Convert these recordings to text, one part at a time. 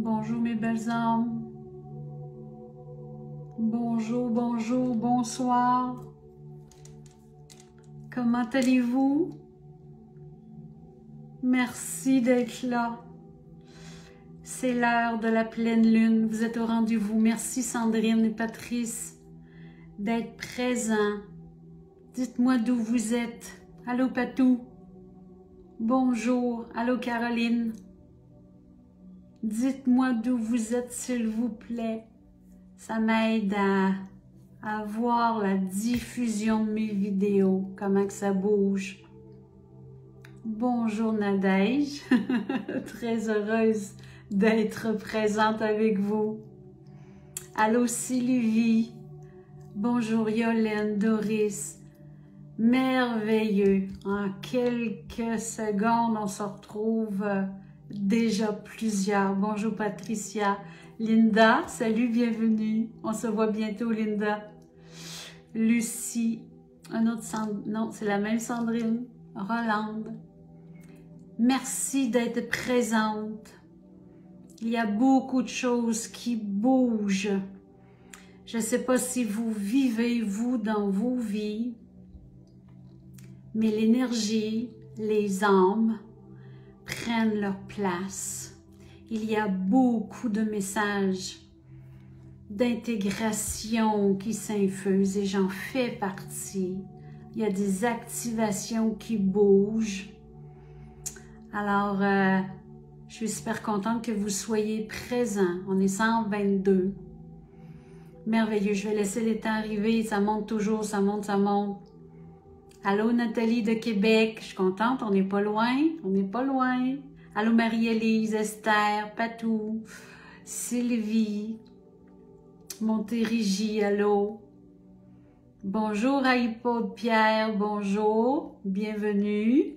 Bonjour mes belles âmes. Bonjour, bonjour, bonsoir. Comment allez-vous? Merci d'être là. C'est l'heure de la pleine lune. Vous êtes au rendez-vous. Merci Sandrine et Patrice d'être présents. Dites-moi d'où vous êtes. Allô Patou? Bonjour. Allô Caroline? Dites-moi d'où vous êtes s'il vous plaît. Ça m'aide à voir la diffusion de mes vidéos, comment que ça bouge. Bonjour Nadège, très heureuse d'être présente avec vous. Allô Sylvie, bonjour Yolène, Doris, merveilleux. En quelques secondes, on se retrouve déjà plusieurs. Bonjour Patricia. Linda, salut, bienvenue. On se voit bientôt, Linda. Lucie, un autre Sandrine, non, c'est la même Sandrine. Rolande, merci d'être présente. Il y a beaucoup de choses qui bougent. Je ne sais pas si vous vivez, vous, dans vos vies, mais l'énergie, les âmes prennent leur place. Il y a beaucoup de messages d'intégration qui s'infusent et j'en fais partie. Il y a des activations qui bougent. Alors, je suis super contente que vous soyez présents. On est 122. Merveilleux. Je vais laisser les temps arriver. Ça monte toujours, ça monte, ça monte. Allô Nathalie de Québec. Je suis contente, on n'est pas loin. On n'est pas loin. Allô Marie-Élise, Esther, Patou, Sylvie, Montérégie, allô. Bonjour Aïpod Pierre, bonjour, bienvenue.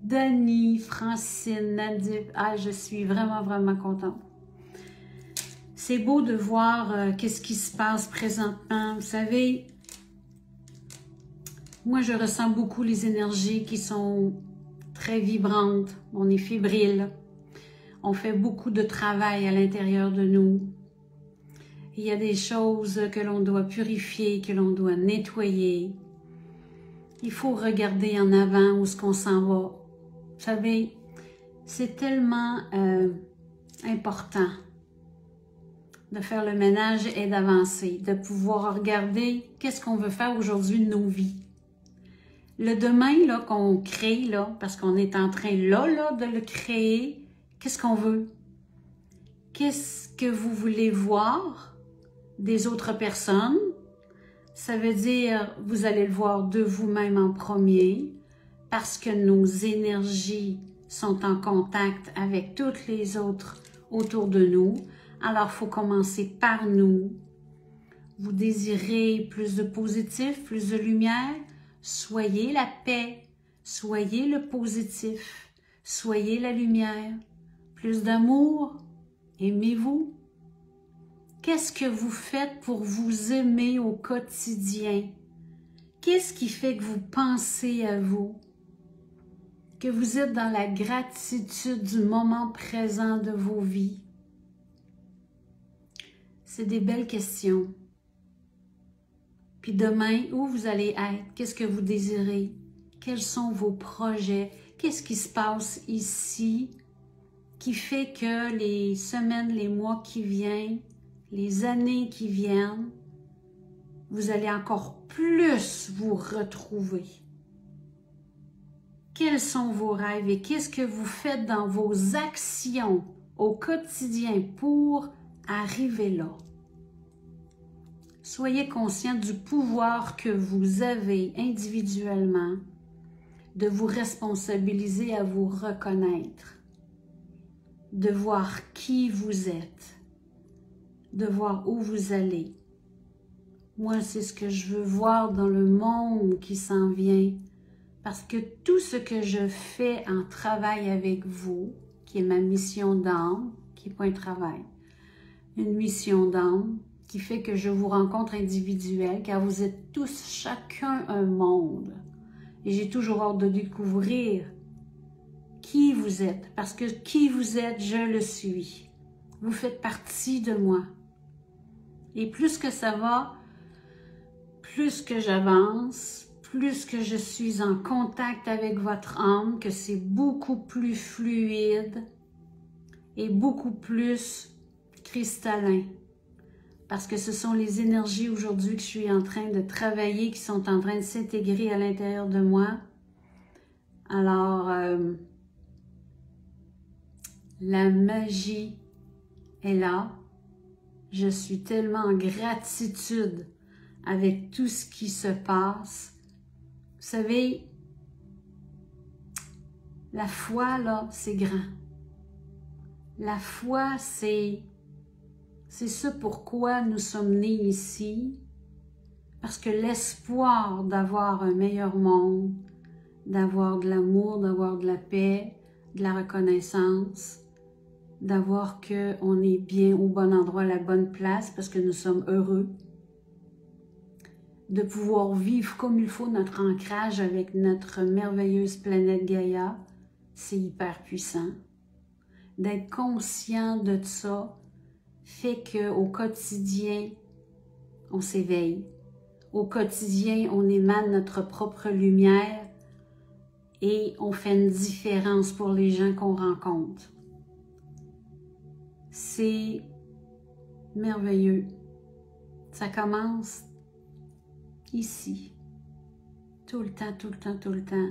Dani, Francine, Nadif, je suis vraiment contente. C'est beau de voir qu'est-ce qui se passe présentement. Vous savez, moi je ressens beaucoup les énergies qui sont très vibrante, on est fébrile, on fait beaucoup de travail à l'intérieur de nous. Il y a des choses que l'on doit purifier, que l'on doit nettoyer. Il faut regarder en avant où est-ce qu'on s'en va. Vous savez, c'est tellement important de faire le ménage et d'avancer, de pouvoir regarder qu'est-ce qu'on veut faire aujourd'hui de nos vies. Le demain là qu'on crée, là, parce qu'on est en train là de le créer, qu'est-ce qu'on veut? Qu'est-ce que vous voulez voir des autres personnes? Ça veut dire, vous allez le voir de vous-même en premier, parce que nos énergies sont en contact avec toutes les autres autour de nous. Alors, il faut commencer par nous. Vous désirez plus de positif, plus de lumière? Soyez la paix, soyez le positif, soyez la lumière, plus d'amour, aimez-vous. Qu'est-ce que vous faites pour vous aimer au quotidien? Qu'est-ce qui fait que vous pensez à vous? Que vous êtes dans la gratitude du moment présent de vos vies? C'est des belles questions. Puis demain, où vous allez être? Qu'est-ce que vous désirez? Quels sont vos projets? Qu'est-ce qui se passe ici qui fait que les semaines, les mois qui viennent, les années qui viennent, vous allez encore plus vous retrouver? Quels sont vos rêves et qu'est-ce que vous faites dans vos actions au quotidien pour arriver là? Soyez conscient du pouvoir que vous avez individuellement de vous responsabiliser à vous reconnaître, de voir qui vous êtes, de voir où vous allez. Moi, c'est ce que je veux voir dans le monde qui s'en vient, parce que tout ce que je fais en travail avec vous, qui est ma mission d'âme, qui n'est pas un travail, une mission d'âme, qui fait que je vous rencontre individuel, car vous êtes tous, chacun un monde. Et j'ai toujours hâte de découvrir qui vous êtes, parce que qui vous êtes, je le suis. Vous faites partie de moi. Et plus que ça va, plus que j'avance, plus que je suis en contact avec votre âme, que c'est beaucoup plus fluide et beaucoup plus cristallin. Parce que ce sont les énergies aujourd'hui que je suis en train de travailler, qui sont en train de s'intégrer à l'intérieur de moi. Alors, la magie est là. Je suis tellement en gratitude avec tout ce qui se passe. Vous savez, la foi, là, c'est grand. La foi, c'est ce pourquoi nous sommes nés ici. Parce que l'espoir d'avoir un meilleur monde, d'avoir de l'amour, d'avoir de la paix, de la reconnaissance, d'avoir qu'on est bien au bon endroit, à la bonne place, parce que nous sommes heureux, de pouvoir vivre comme il faut notre ancrage avec notre merveilleuse planète Gaïa, c'est hyper puissant. D'être conscient de ça fait qu'au quotidien, on s'éveille. Au quotidien, on émane notre propre lumière et on fait une différence pour les gens qu'on rencontre. C'est merveilleux. Ça commence ici. Tout le temps, tout le temps, tout le temps.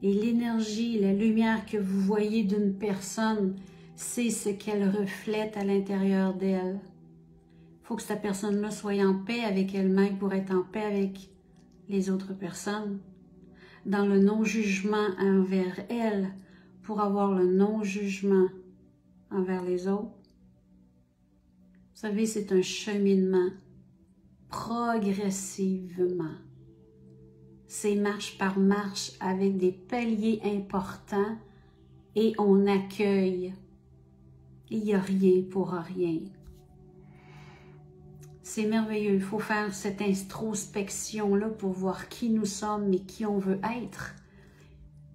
Et l'énergie, la lumière que vous voyez d'une personne, c'est ce qu'elle reflète à l'intérieur d'elle. Il faut que cette personne-là soit en paix avec elle-même pour être en paix avec les autres personnes. Dans le non-jugement envers elle, pour avoir le non-jugement envers les autres. Vous savez, c'est un cheminement progressivement. C'est marche par marche avec des paliers importants et on accueille. Il n'y a rien pour rien. C'est merveilleux. Il faut faire cette introspection-là pour voir qui nous sommes et qui on veut être.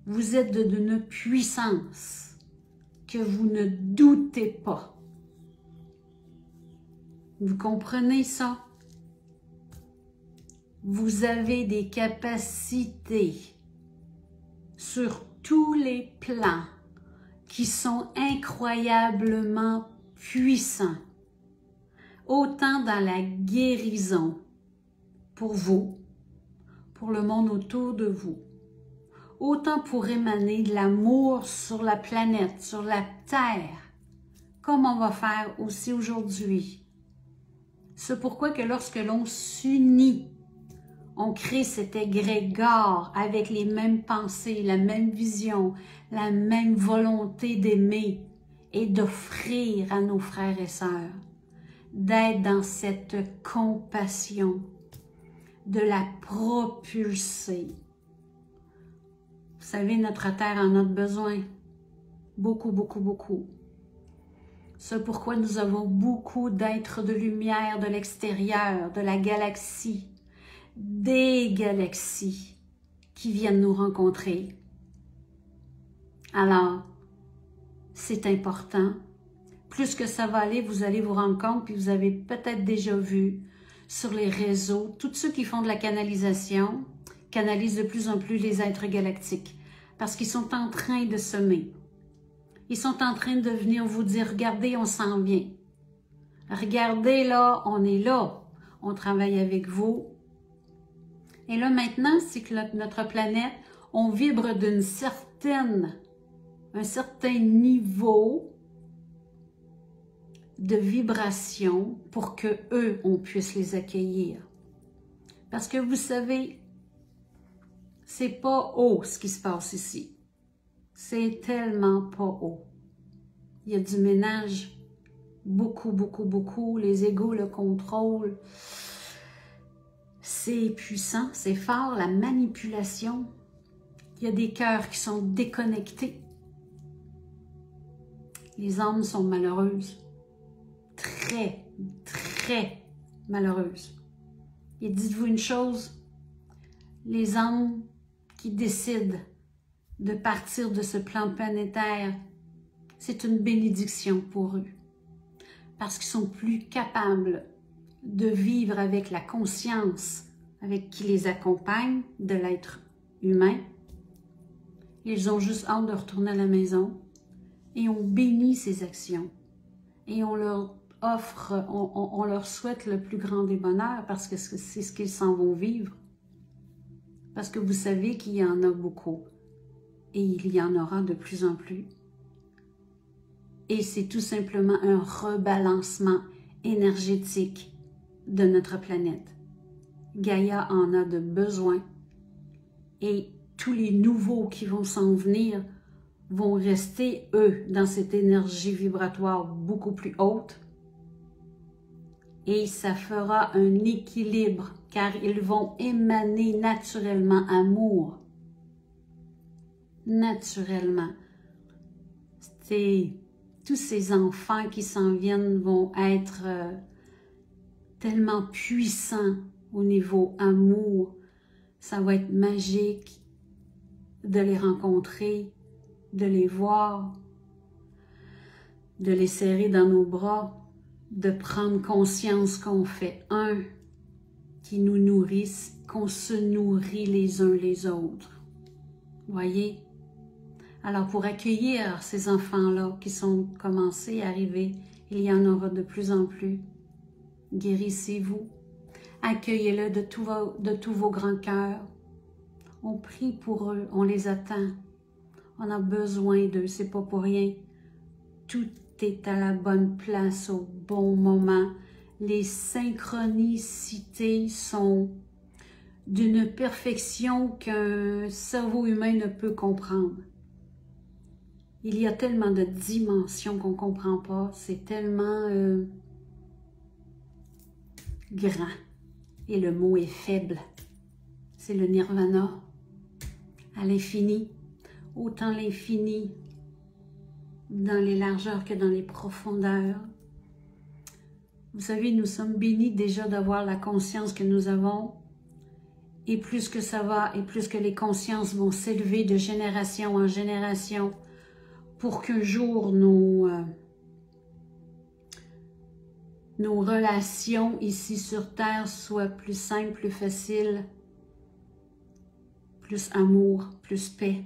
Vous êtes d'une puissance que vous ne doutez pas. Vous comprenez ça? Vous avez des capacités sur tous les plans qui sont incroyablement puissants. Autant dans la guérison pour vous, pour le monde autour de vous, autant pour émaner de l'amour sur la planète, sur la Terre, comme on va faire aussi aujourd'hui. C'est pourquoi que lorsque l'on s'unit, on crée cet égrégore avec les mêmes pensées, la même vision, la même volonté d'aimer et d'offrir à nos frères et sœurs, d'être dans cette compassion, de la propulser. Vous savez, notre Terre en a besoin. Beaucoup, beaucoup, beaucoup. C'est pourquoi nous avons beaucoup d'êtres de lumière de l'extérieur, de la galaxie, des galaxies qui viennent nous rencontrer. Alors, c'est important. Plus que ça va aller, vous allez vous rendre compte, puis vous avez peut-être déjà vu sur les réseaux, tous ceux qui font de la canalisation canalisent de plus en plus les êtres galactiques parce qu'ils sont en train de semer. Ils sont en train de venir vous dire, regardez, on s'en vient. Regardez là, on travaille avec vous. Et là maintenant, c'est que notre planète, on vibre d'un certain niveau de vibration pour que eux, on puisse les accueillir. Parce que vous savez, c'est pas haut ce qui se passe ici. C'est tellement pas haut. Il y a du ménage, beaucoup, beaucoup, beaucoup. Les égos le contrôlent. C'est puissant, c'est fort, la manipulation. Il y a des cœurs qui sont déconnectés. Les âmes sont malheureuses. Très, très malheureuses. Et dites-vous une chose, les âmes qui décident de partir de ce plan planétaire, c'est une bénédiction pour eux. parce qu'ils sont plus capables de vivre avec la conscience avec qui les accompagne de l'être humain. Ils ont juste hâte de retourner à la maison et on bénit ces actions et on leur offre, on leur souhaite le plus grand des bonheurs parce que c'est ce qu'ils s'en vont vivre. Parce que vous savez qu'il y en a beaucoup et il y en aura de plus en plus. Et c'est tout simplement un rebalancement énergétique de notre planète. Gaïa en a de besoin et tous les nouveaux qui vont s'en venir vont rester, eux, dans cette énergie vibratoire beaucoup plus haute. Et ça fera un équilibre car ils vont émaner naturellement amour. Naturellement. Tous ces enfants qui s'en viennent vont être tellement puissants au niveau amour. Ça va être magique de les rencontrer, de les voir, de les serrer dans nos bras, de prendre conscience qu'on fait un, qui nous nourrissent, qu'on se nourrit les uns les autres. Voyez? Alors pour accueillir ces enfants-là qui sont commencés à arriver, il y en aura de plus en plus. Guérissez-vous. Accueillez-le de tous vos grands cœurs. On prie pour eux, on les attend. On a besoin d'eux, c'est pas pour rien. Tout est à la bonne place au bon moment. Les synchronicités sont d'une perfection qu'un cerveau humain ne peut comprendre. Il y a tellement de dimensions qu'on ne comprend pas. C'est tellement grand. Et le mot est faible. C'est le nirvana. À l'infini. Autant l'infini dans les largeurs que dans les profondeurs. Vous savez, nous sommes bénis déjà d'avoir la conscience que nous avons. Et plus que ça va, et plus que les consciences vont s'élever de génération en génération, pour qu'un jour nos relations ici sur Terre soient plus simples, plus faciles, plus amour, plus paix.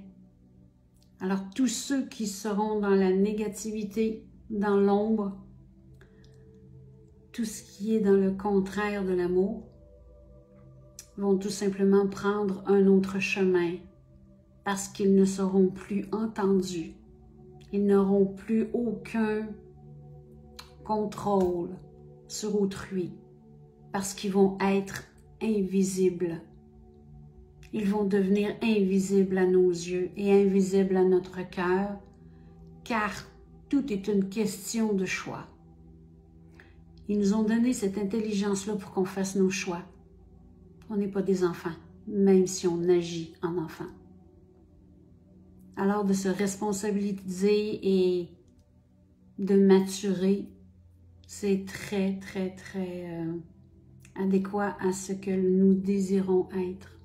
Alors tous ceux qui seront dans la négativité, dans l'ombre, tout ce qui est dans le contraire de l'amour, vont tout simplement prendre un autre chemin parce qu'ils ne seront plus entendus. Ils n'auront plus aucun contrôle sur autrui parce qu'ils vont être invisibles. Ils vont devenir invisibles à nos yeux et invisibles à notre cœur car tout est une question de choix. Ils nous ont donné cette intelligence-là pour qu'on fasse nos choix. On n'est pas des enfants, même si on agit en enfant. Alors de se responsabiliser et de maturer, c'est très, très, très adéquat à ce que nous désirons être.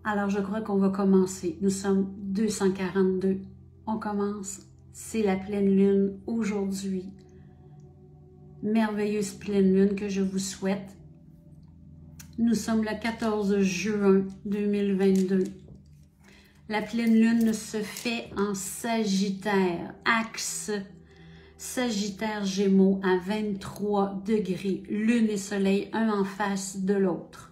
Alors je crois qu'on va commencer. Nous sommes 242. On commence. C'est la pleine lune aujourd'hui. Merveilleuse pleine lune que je vous souhaite. Nous sommes le 14 juin 2022. La pleine lune se fait en Sagittaire, axe Sagittaire Gémeaux à 23 degrés, lune et soleil, un en face de l'autre.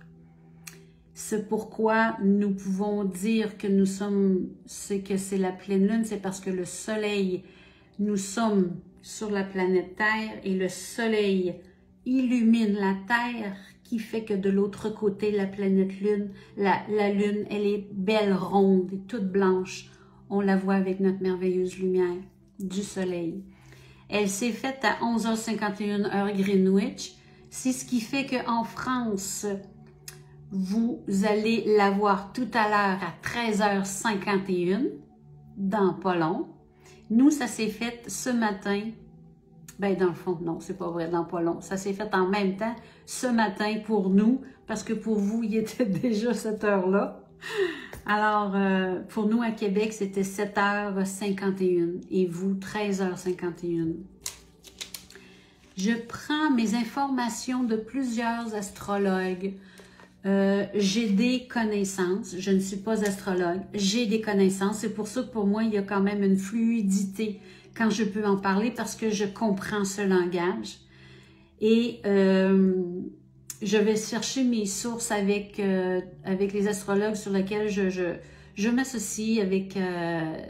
C'est pourquoi nous pouvons dire que nous sommes, c'est la pleine lune, c'est parce que le soleil, nous sommes sur la planète Terre et le soleil illumine la Terre, qui fait que de l'autre côté, la planète Lune, la Lune, elle est belle, ronde et toute blanche. On la voit avec notre merveilleuse lumière du soleil. Elle s'est faite à 11h51 heure Greenwich. C'est ce qui fait qu'en France, vous allez la voir tout à l'heure à 13h51, dans pas long. Nous, ça s'est fait ce matin. Ben, dans le fond, non, c'est pas vrai, dans pas long. Ça s'est fait en même temps, ce matin pour nous, parce que pour vous, il était déjà cette heure-là. Alors, pour nous, à Québec, c'était 7h51 et vous, 13h51. Je prends mes informations de plusieurs astrologues. J'ai des connaissances. Je ne suis pas astrologue. J'ai des connaissances. C'est pour ça que pour moi, il y a quand même une fluidité quand je peux en parler parce que je comprends ce langage. Et je vais chercher mes sources avec les astrologues sur lesquels je m'associe avec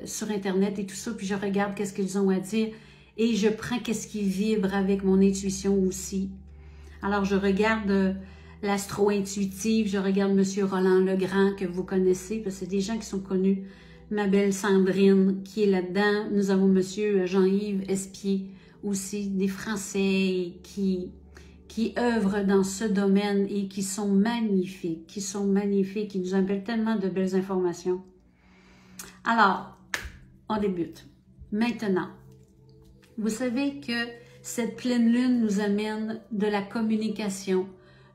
sur Internet et tout ça, puis je regarde qu'est-ce qu'ils ont à dire et je prends qu'est-ce qui vibre avec mon intuition aussi. Alors, je regarde l'astro-intuitive, je regarde M. Roland Legrand, que vous connaissez, parce que c'est des gens qui sont connus. Ma belle Sandrine, qui est là-dedans. Nous avons M. Jean-Yves Espier, aussi, des Français qui œuvrent dans ce domaine et qui sont magnifiques, qui nous appellent tellement de belles informations. Alors, on débute. Maintenant, vous savez que cette pleine lune nous amène de la communication,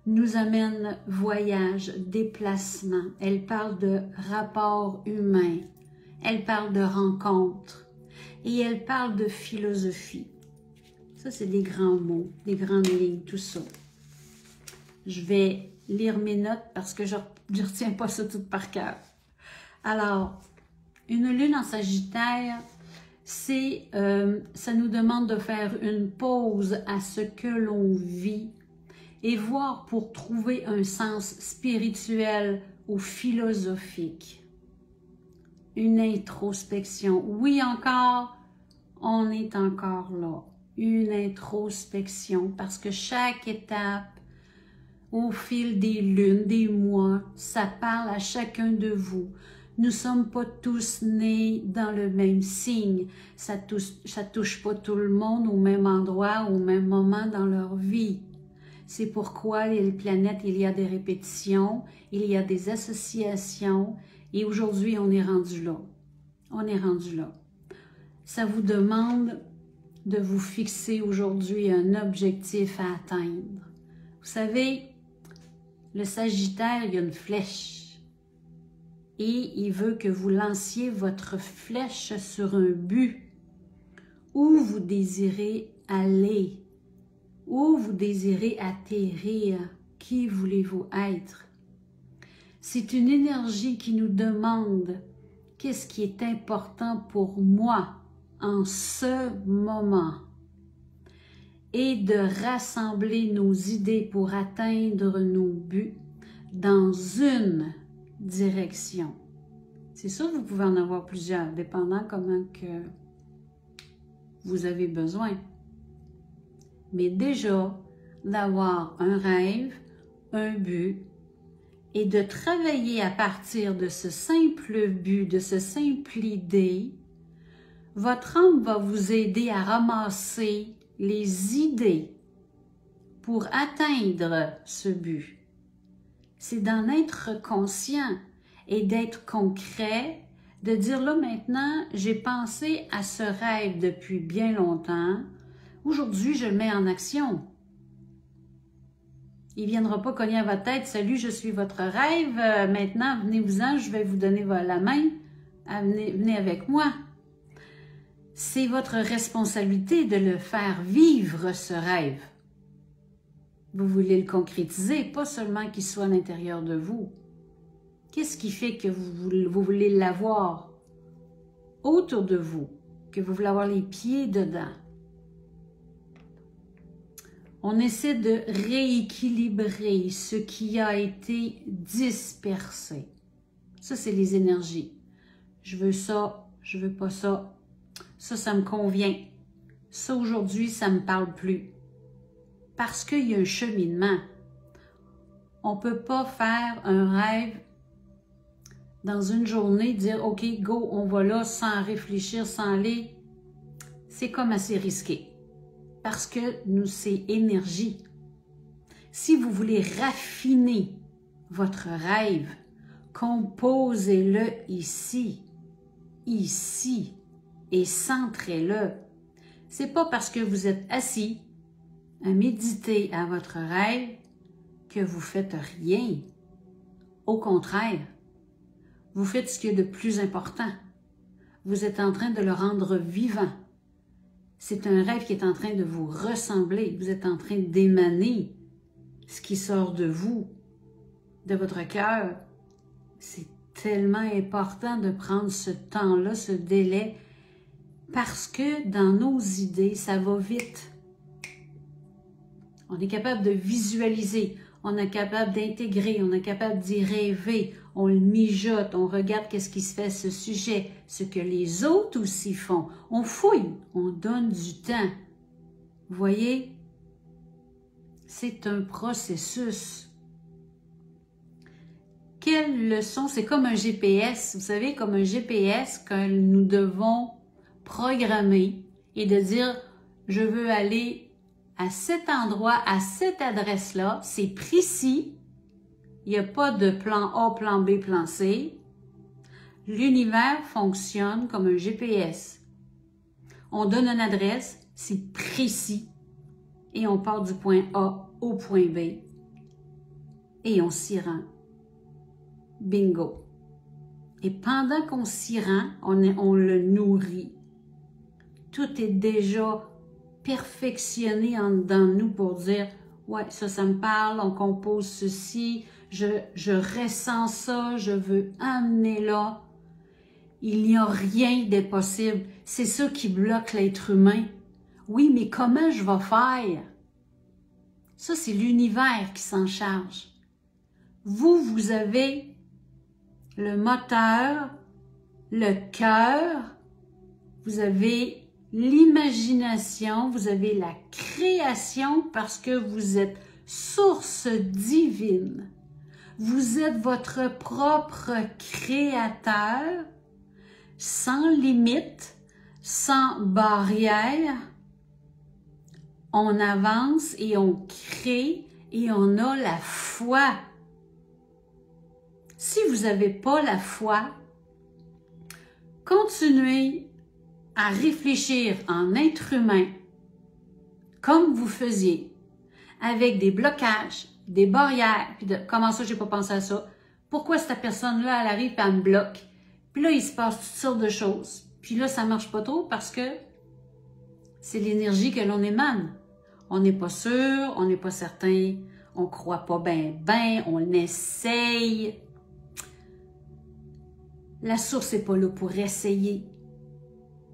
nous amène voyage, déplacement. Elle parle de rapport humain, elle parle de rencontres et elle parle de philosophie. Ça, c'est des grands mots, des grandes lignes, tout ça. Je vais lire mes notes parce que je ne retiens pas ça tout par cœur. Alors, une lune en Sagittaire, ça nous demande de faire une pause à ce que l'on vit et voir pour trouver un sens spirituel ou philosophique. Une introspection. Oui, encore, on est encore là. Une introspection parce que chaque étape, au fil des lunes, des mois, ça parle à chacun de vous. Nous ne sommes pas tous nés dans le même signe. Ça touche pas tout le monde au même endroit, au même moment dans leur vie. C'est pourquoi les planètes, il y a des répétitions, il y a des associations, et aujourd'hui, on est rendu là. On est rendu là. Ça vous demande de vous fixer aujourd'hui un objectif à atteindre. Vous savez, le Sagittaire, il y a une flèche. Et il veut que vous lanciez votre flèche sur un but. Où vous désirez aller. Où vous désirez atterrir. Qui voulez-vous être? C'est une énergie qui nous demande qu'est-ce qui est important pour moi en ce moment. Et de rassembler nos idées pour atteindre nos buts dans une direction. C'est sûr, vous pouvez en avoir plusieurs, dépendant comment que vous avez besoin. Mais déjà, d'avoir un rêve, un but, et de travailler à partir de ce simple but, de ce simple idée, votre âme va vous aider à ramasser les idées pour atteindre ce but. C'est d'en être conscient et d'être concret, de dire là maintenant, j'ai pensé à ce rêve depuis bien longtemps, aujourd'hui je le mets en action. Il ne viendra pas cogner à votre tête, salut, je suis votre rêve, maintenant venez-vous-en, je vais vous donner la main, venez avec moi. C'est votre responsabilité de le faire vivre ce rêve. Vous voulez le concrétiser, pas seulement qu'il soit à l'intérieur de vous. Qu'est-ce qui fait que vous voulez l'avoir autour de vous, que vous voulez avoir les pieds dedans? On essaie de rééquilibrer ce qui a été dispersé. Ça, c'est les énergies. Je veux ça, je veux pas ça. Ça me convient. Ça, aujourd'hui, ça me parle plus. Parce qu'il y a un cheminement. On ne peut pas faire un rêve dans une journée, dire « OK, go, on va là sans réfléchir, sans aller ». C'est comme assez risqué. Parce que nous, c'est énergie. Si vous voulez raffiner votre rêve, composez-le ici, et centrez-le. C'est pas parce que vous êtes assis à méditer à votre rêve que vous faites rien. Au contraire, vous faites ce qui est de plus important. Vous êtes en train de le rendre vivant. C'est un rêve qui est en train de vous ressembler. Vous êtes en train d'émaner ce qui sort de vous, de votre cœur. C'est tellement important de prendre ce temps-là, ce délai, parce que dans nos idées, ça va vite. On est capable de visualiser, on est capable d'intégrer, on est capable d'y rêver, on le mijote, on regarde qu'est-ce qui se fait à ce sujet, ce que les autres aussi font. On fouille, on donne du temps. Vous voyez? C'est un processus. Quelle leçon? C'est comme un GPS, vous savez, comme un GPS que nous devons programmer et de dire, je veux aller à cet endroit, à cette adresse-là, c'est précis, il n'y a pas de plan A, plan B, plan C. L'univers fonctionne comme un GPS. On donne une adresse, c'est précis, et on part du point A au point B, et on s'y rend. Bingo! Et pendant qu'on s'y rend, on le nourrit. Tout est déjà perfectionné dans nous pour dire « Ouais, ça me parle, on compose ceci, je ressens ça, je veux amener là. » Il n'y a rien d'impossible. C'est ça qui bloque l'être humain. Oui, mais comment je vais faire? Ça, c'est l'univers qui s'en charge. Vous avez le moteur, le cœur, vous avez l'imagination, vous avez la création parce que vous êtes source divine. Vous êtes votre propre créateur, sans limite, sans barrière. On avance et on crée et on a la foi. Si vous n'avez pas la foi, continuez à réfléchir en être humain comme vous faisiez, avec des blocages, des barrières, puis de comment ça, j'ai pas pensé à ça, pourquoi cette personne-là, elle arrive et elle me bloque, puis là, il se passe toutes sortes de choses, puis là, ça marche pas trop parce que c'est l'énergie que l'on émane. On n'est pas sûr, on n'est pas certain, on croit pas ben, on essaye. La source n'est pas là pour essayer.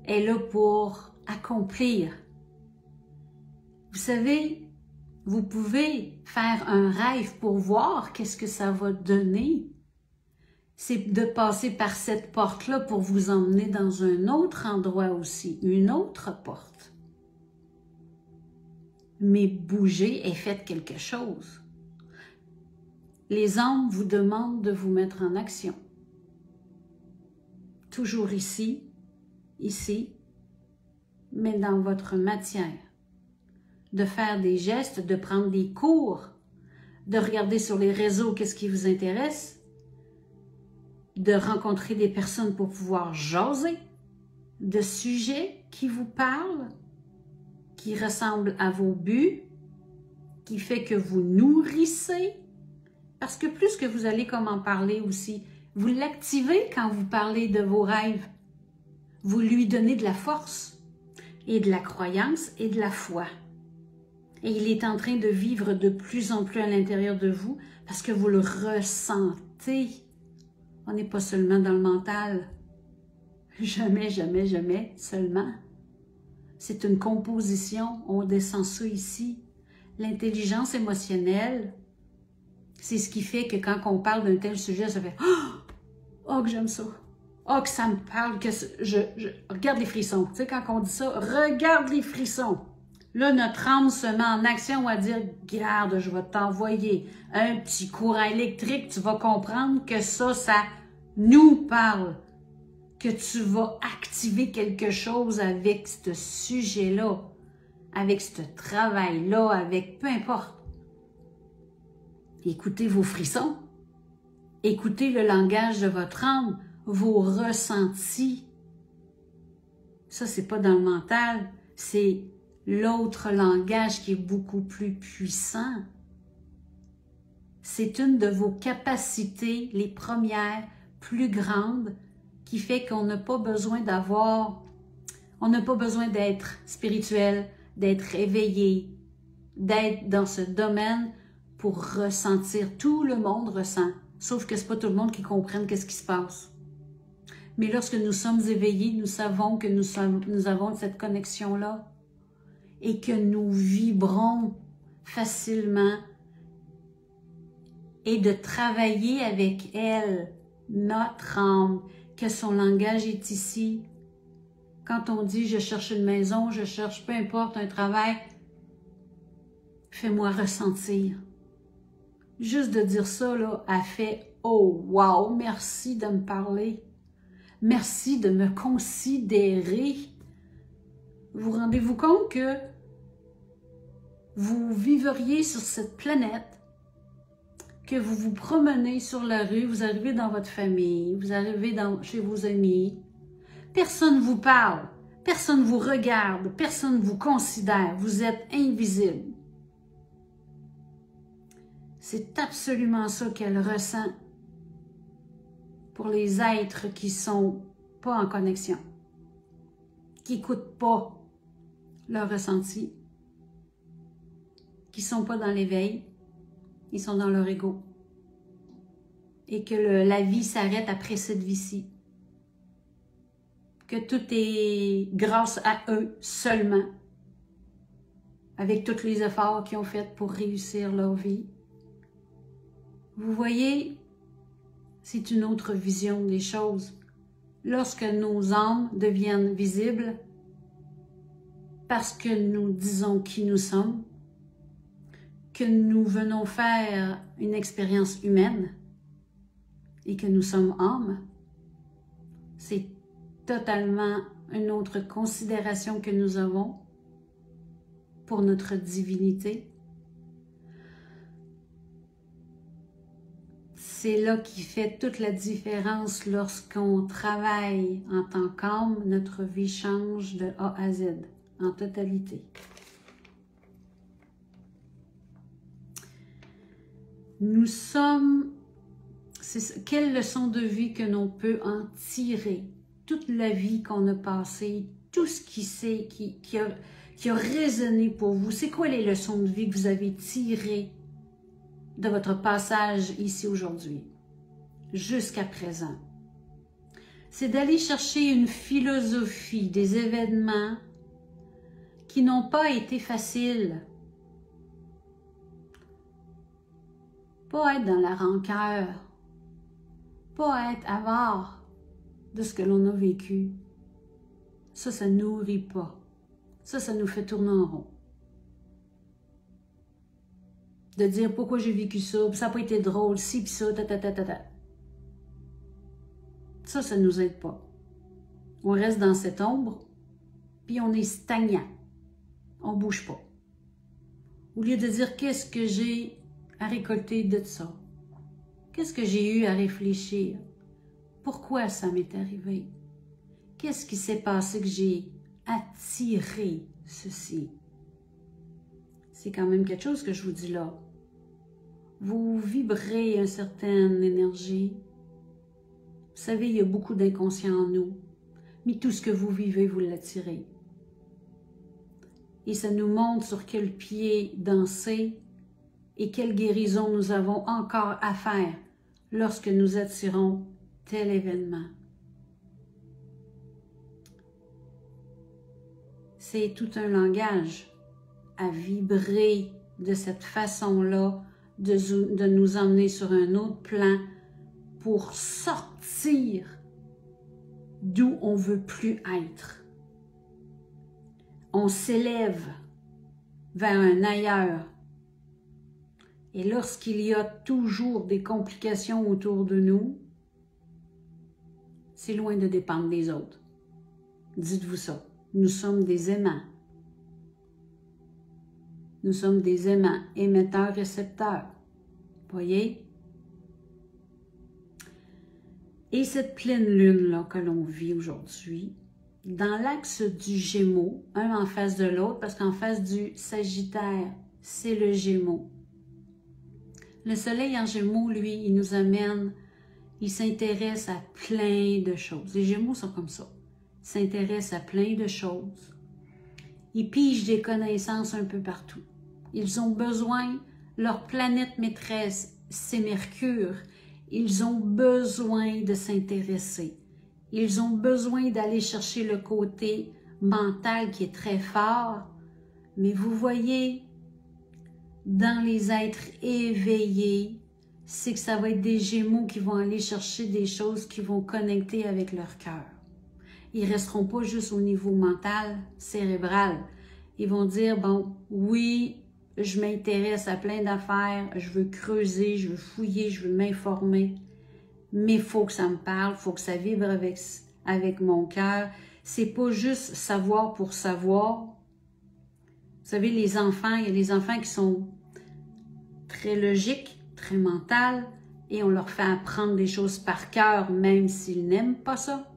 Elle est là pour accomplir. Vous savez, vous pouvez faire un rêve pour voir qu'est-ce que ça va donner. C'est de passer par cette porte-là pour vous emmener dans un autre endroit aussi, une autre porte. Mais bougez et faites quelque chose. Les anges vous demandent de vous mettre en action. Toujours ici, mais dans votre matière. De faire des gestes, de prendre des cours, de regarder sur les réseaux qu'est-ce qui vous intéresse, de rencontrer des personnes pour pouvoir jaser de sujets qui vous parlent, qui ressemblent à vos buts, qui fait que vous nourrissez, parce que plus que vous allez comme en parler aussi, vous l'activez quand vous parlez de vos rêves. Vous lui donnez de la force et de la croyance et de la foi. Et il est en train de vivre de plus en plus à l'intérieur de vous parce que vous le ressentez. On n'est pas seulement dans le mental. Jamais, jamais, jamais seulement. C'est une composition. On descend ça ici. L'intelligence émotionnelle, c'est ce qui fait que quand on parle d'un tel sujet, ça fait « Oh, que j'aime ça! Oh, que ça me parle! Que je regarde les frissons! » Tu sais, quand on dit ça, regarde les frissons! Là, notre âme se met en action à dire « Garde, je vais t'envoyer un petit courant électrique, tu vas comprendre que ça nous parle. » Que tu vas activer quelque chose avec ce sujet-là, avec ce travail-là, avec peu importe. Écoutez vos frissons, écoutez le langage de votre âme, vos ressentis. Ça, c'est pas dans le mental, c'est l'autre langage qui est beaucoup plus puissant. C'est une de vos capacités, les premières, plus grandes, qui fait qu'on n'a pas besoin d'avoir... On n'a pas besoin d'être spirituel, d'être éveillé, d'être dans ce domaine pour ressentir. Tout le monde ressent, sauf que c'est pas tout le monde qui comprenne qu'est-ce qui se passe. Mais lorsque nous sommes éveillés, nous savons que nous avons cette connexion-là et que nous vibrons facilement et de travailler avec elle, notre âme, que son langage est ici. Quand on dit « je cherche une maison, je cherche peu importe un travail », fais-moi ressentir. Juste de dire ça, là, a fait « oh wow, merci de me parler, merci de me considérer ». Vous rendez-vous compte que vous vivriez sur cette planète, que vous vous promenez sur la rue, vous arrivez dans votre famille, vous arrivez chez vos amis, personne ne vous parle, personne ne vous regarde, personne ne vous considère, vous êtes invisible. C'est absolument ça qu'elle ressent pour les êtres qui ne sont pas en connexion, qui n'écoutent pas leur ressenti, qui ne sont pas dans l'éveil, ils sont dans leur ego. Et que la vie s'arrête après cette vie-ci. Que tout est grâce à eux seulement, avec tous les efforts qu'ils ont faits pour réussir leur vie. Vous voyez, c'est une autre vision des choses. Lorsque nos âmes deviennent visibles, parce que nous disons qui nous sommes, que nous venons faire une expérience humaine et que nous sommes âmes, c'est totalement une autre considération que nous avons pour notre divinité. C'est là qui fait toute la différence lorsqu'on travaille en tant qu'âme, notre vie change de A à Z, en totalité. Nous sommes... Quelle leçon de vie que l'on peut en tirer? Toute la vie qu'on a passée, tout ce qui a résonné pour vous. C'est quoi les leçons de vie que vous avez tirées de votre passage ici aujourd'hui, jusqu'à présent? C'est d'aller chercher une philosophie des événements qui n'ont pas été faciles. Pas être dans la rancœur, pas être avare de ce que l'on a vécu. Ça ne nourrit pas. Ça nous fait tourner en rond. De dire pourquoi j'ai vécu ça, ça n'a pas été drôle, si pis ça, Ça nous aide pas. On reste dans cette ombre, puis on est stagnant. On bouge pas. Au lieu de dire qu'est-ce que j'ai à récolter de ça? Qu'est-ce que j'ai eu à réfléchir? Pourquoi ça m'est arrivé? Qu'est-ce qui s'est passé que j'ai attiré ceci? C'est quand même quelque chose que je vous dis là. Vous vibrez une certaine énergie. Vous savez, il y a beaucoup d'inconscient en nous. Mais tout ce que vous vivez, vous l'attirez. Et ça nous montre sur quel pied danser et quelle guérison nous avons encore à faire lorsque nous attirons tel événement. C'est tout un langage à vibrer de cette façon-là, de nous emmener sur un autre plan pour sortir d'où on ne veut plus être. On s'élève vers un ailleurs. Et lorsqu'il y a toujours des complications autour de nous, c'est loin de dépendre des autres. Dites-vous ça. Nous sommes des aimants. Nous sommes des aimants, émetteurs-récepteurs. Voyez? Et cette pleine lune-là que l'on vit aujourd'hui, dans l'axe du Gémeaux, un en face de l'autre, parce qu'en face du Sagittaire, c'est le Gémeaux. Le soleil en Gémeaux, lui, il nous amène, il s'intéresse à plein de choses. Les Gémeaux sont comme ça. s'intéressent à plein de choses. Ils pigent des connaissances un peu partout. Ils ont besoin, leur planète maîtresse, c'est Mercure. Ils ont besoin de s'intéresser. Ils ont besoin d'aller chercher le côté mental qui est très fort. Mais vous voyez, dans les êtres éveillés, c'est que ça va être des Gémeaux qui vont aller chercher des choses qui vont connecter avec leur cœur. Ils ne resteront pas juste au niveau mental, cérébral. Ils vont dire, bon, oui, je m'intéresse à plein d'affaires, je veux creuser, je veux fouiller, je veux m'informer, mais il faut que ça me parle, il faut que ça vibre avec mon cœur. C'est pas juste savoir pour savoir. Vous savez, les enfants, il y a des enfants qui sont très logiques, très mentales, et on leur fait apprendre des choses par cœur, même s'ils n'aiment pas ça.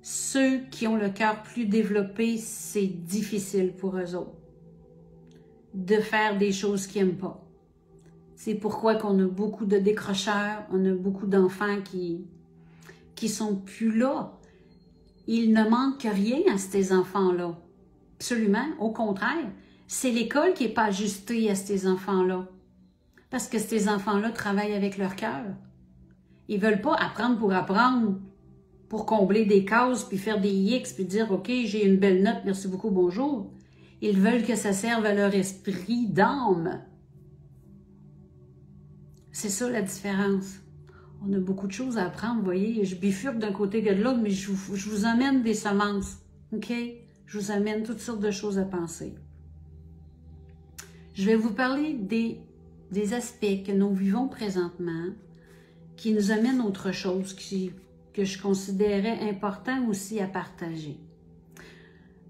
Ceux qui ont le cœur plus développé, c'est difficile pour eux autres de faire des choses qu'ils n'aiment pas. C'est pourquoi qu'on a beaucoup de décrocheurs, on a beaucoup d'enfants qui sont plus là. Il ne manque rien à ces enfants-là. Absolument, au contraire. C'est l'école qui n'est pas ajustée à ces enfants-là. Parce que ces enfants-là travaillent avec leur cœur. Ils ne veulent pas apprendre, pour combler des cases, puis faire des X, puis dire « Ok, j'ai une belle note, merci beaucoup, bonjour ». Ils veulent que ça serve à leur esprit d'âme. C'est ça la différence. On a beaucoup de choses à apprendre, vous voyez. Je bifurque d'un côté que de l'autre, mais je vous amène des semences, ok? Je vous amène toutes sortes de choses à penser. Je vais vous parler des aspects que nous vivons présentement, qui nous amènent à autre chose, que je considérais important aussi à partager.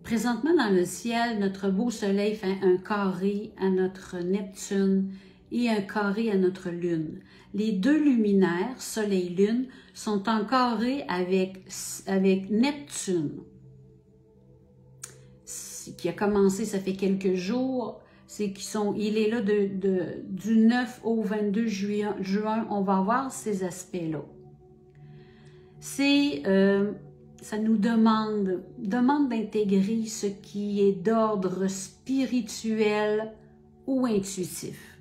Présentement dans le ciel, notre beau soleil fait un carré à notre Neptune et un carré à notre Lune. Les deux luminaires, Soleil-Lune, sont en carré avec Neptune, qui a commencé, ça fait quelques jours. Il est là du 9 au 22 juin. On va voir ces aspects-là. Ça nous demande d'intégrer ce qui est d'ordre spirituel ou intuitif.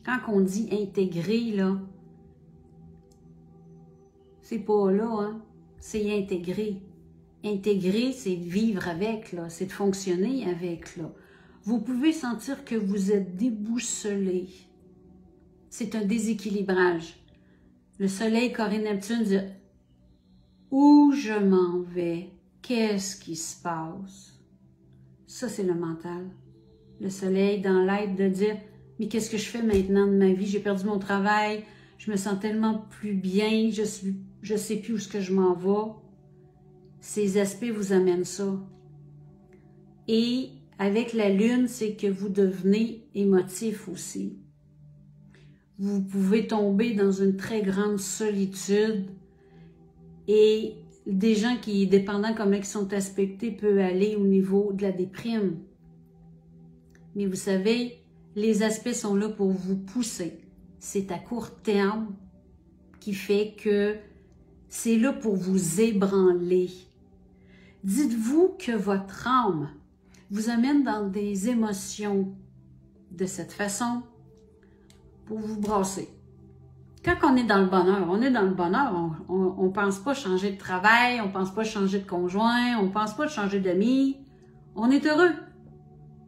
Quand on dit intégrer, là, c'est pas là, hein? C'est intégrer. Intégrer, c'est vivre avec, là, c'est de fonctionner avec, là. Vous pouvez sentir que vous êtes déboussolé. C'est un déséquilibrage. Le soleil, carré Neptune, dit où je m'en vais, qu'est-ce qui se passe? Ça, c'est le mental. Le soleil dans l'aide de dire, mais qu'est-ce que je fais maintenant de ma vie? J'ai perdu mon travail, je me sens tellement plus bien, je sais plus où est-ce que je m'en vais. Ces aspects vous amènent ça. Et avec la lune, c'est que vous devenez émotif aussi. Vous pouvez tomber dans une très grande solitude et des gens qui, dépendant comment ils sont aspectés, peuvent aller au niveau de la déprime. Mais vous savez, les aspects sont là pour vous pousser. C'est à court terme qui fait que c'est là pour vous ébranler. Dites-vous que votre âme vous amène dans des émotions de cette façon pour vous brasser. Quand on est dans le bonheur, on est dans le bonheur, on ne pense pas changer de travail, on ne pense pas changer de conjoint, on ne pense pas changer d'amis, on est heureux,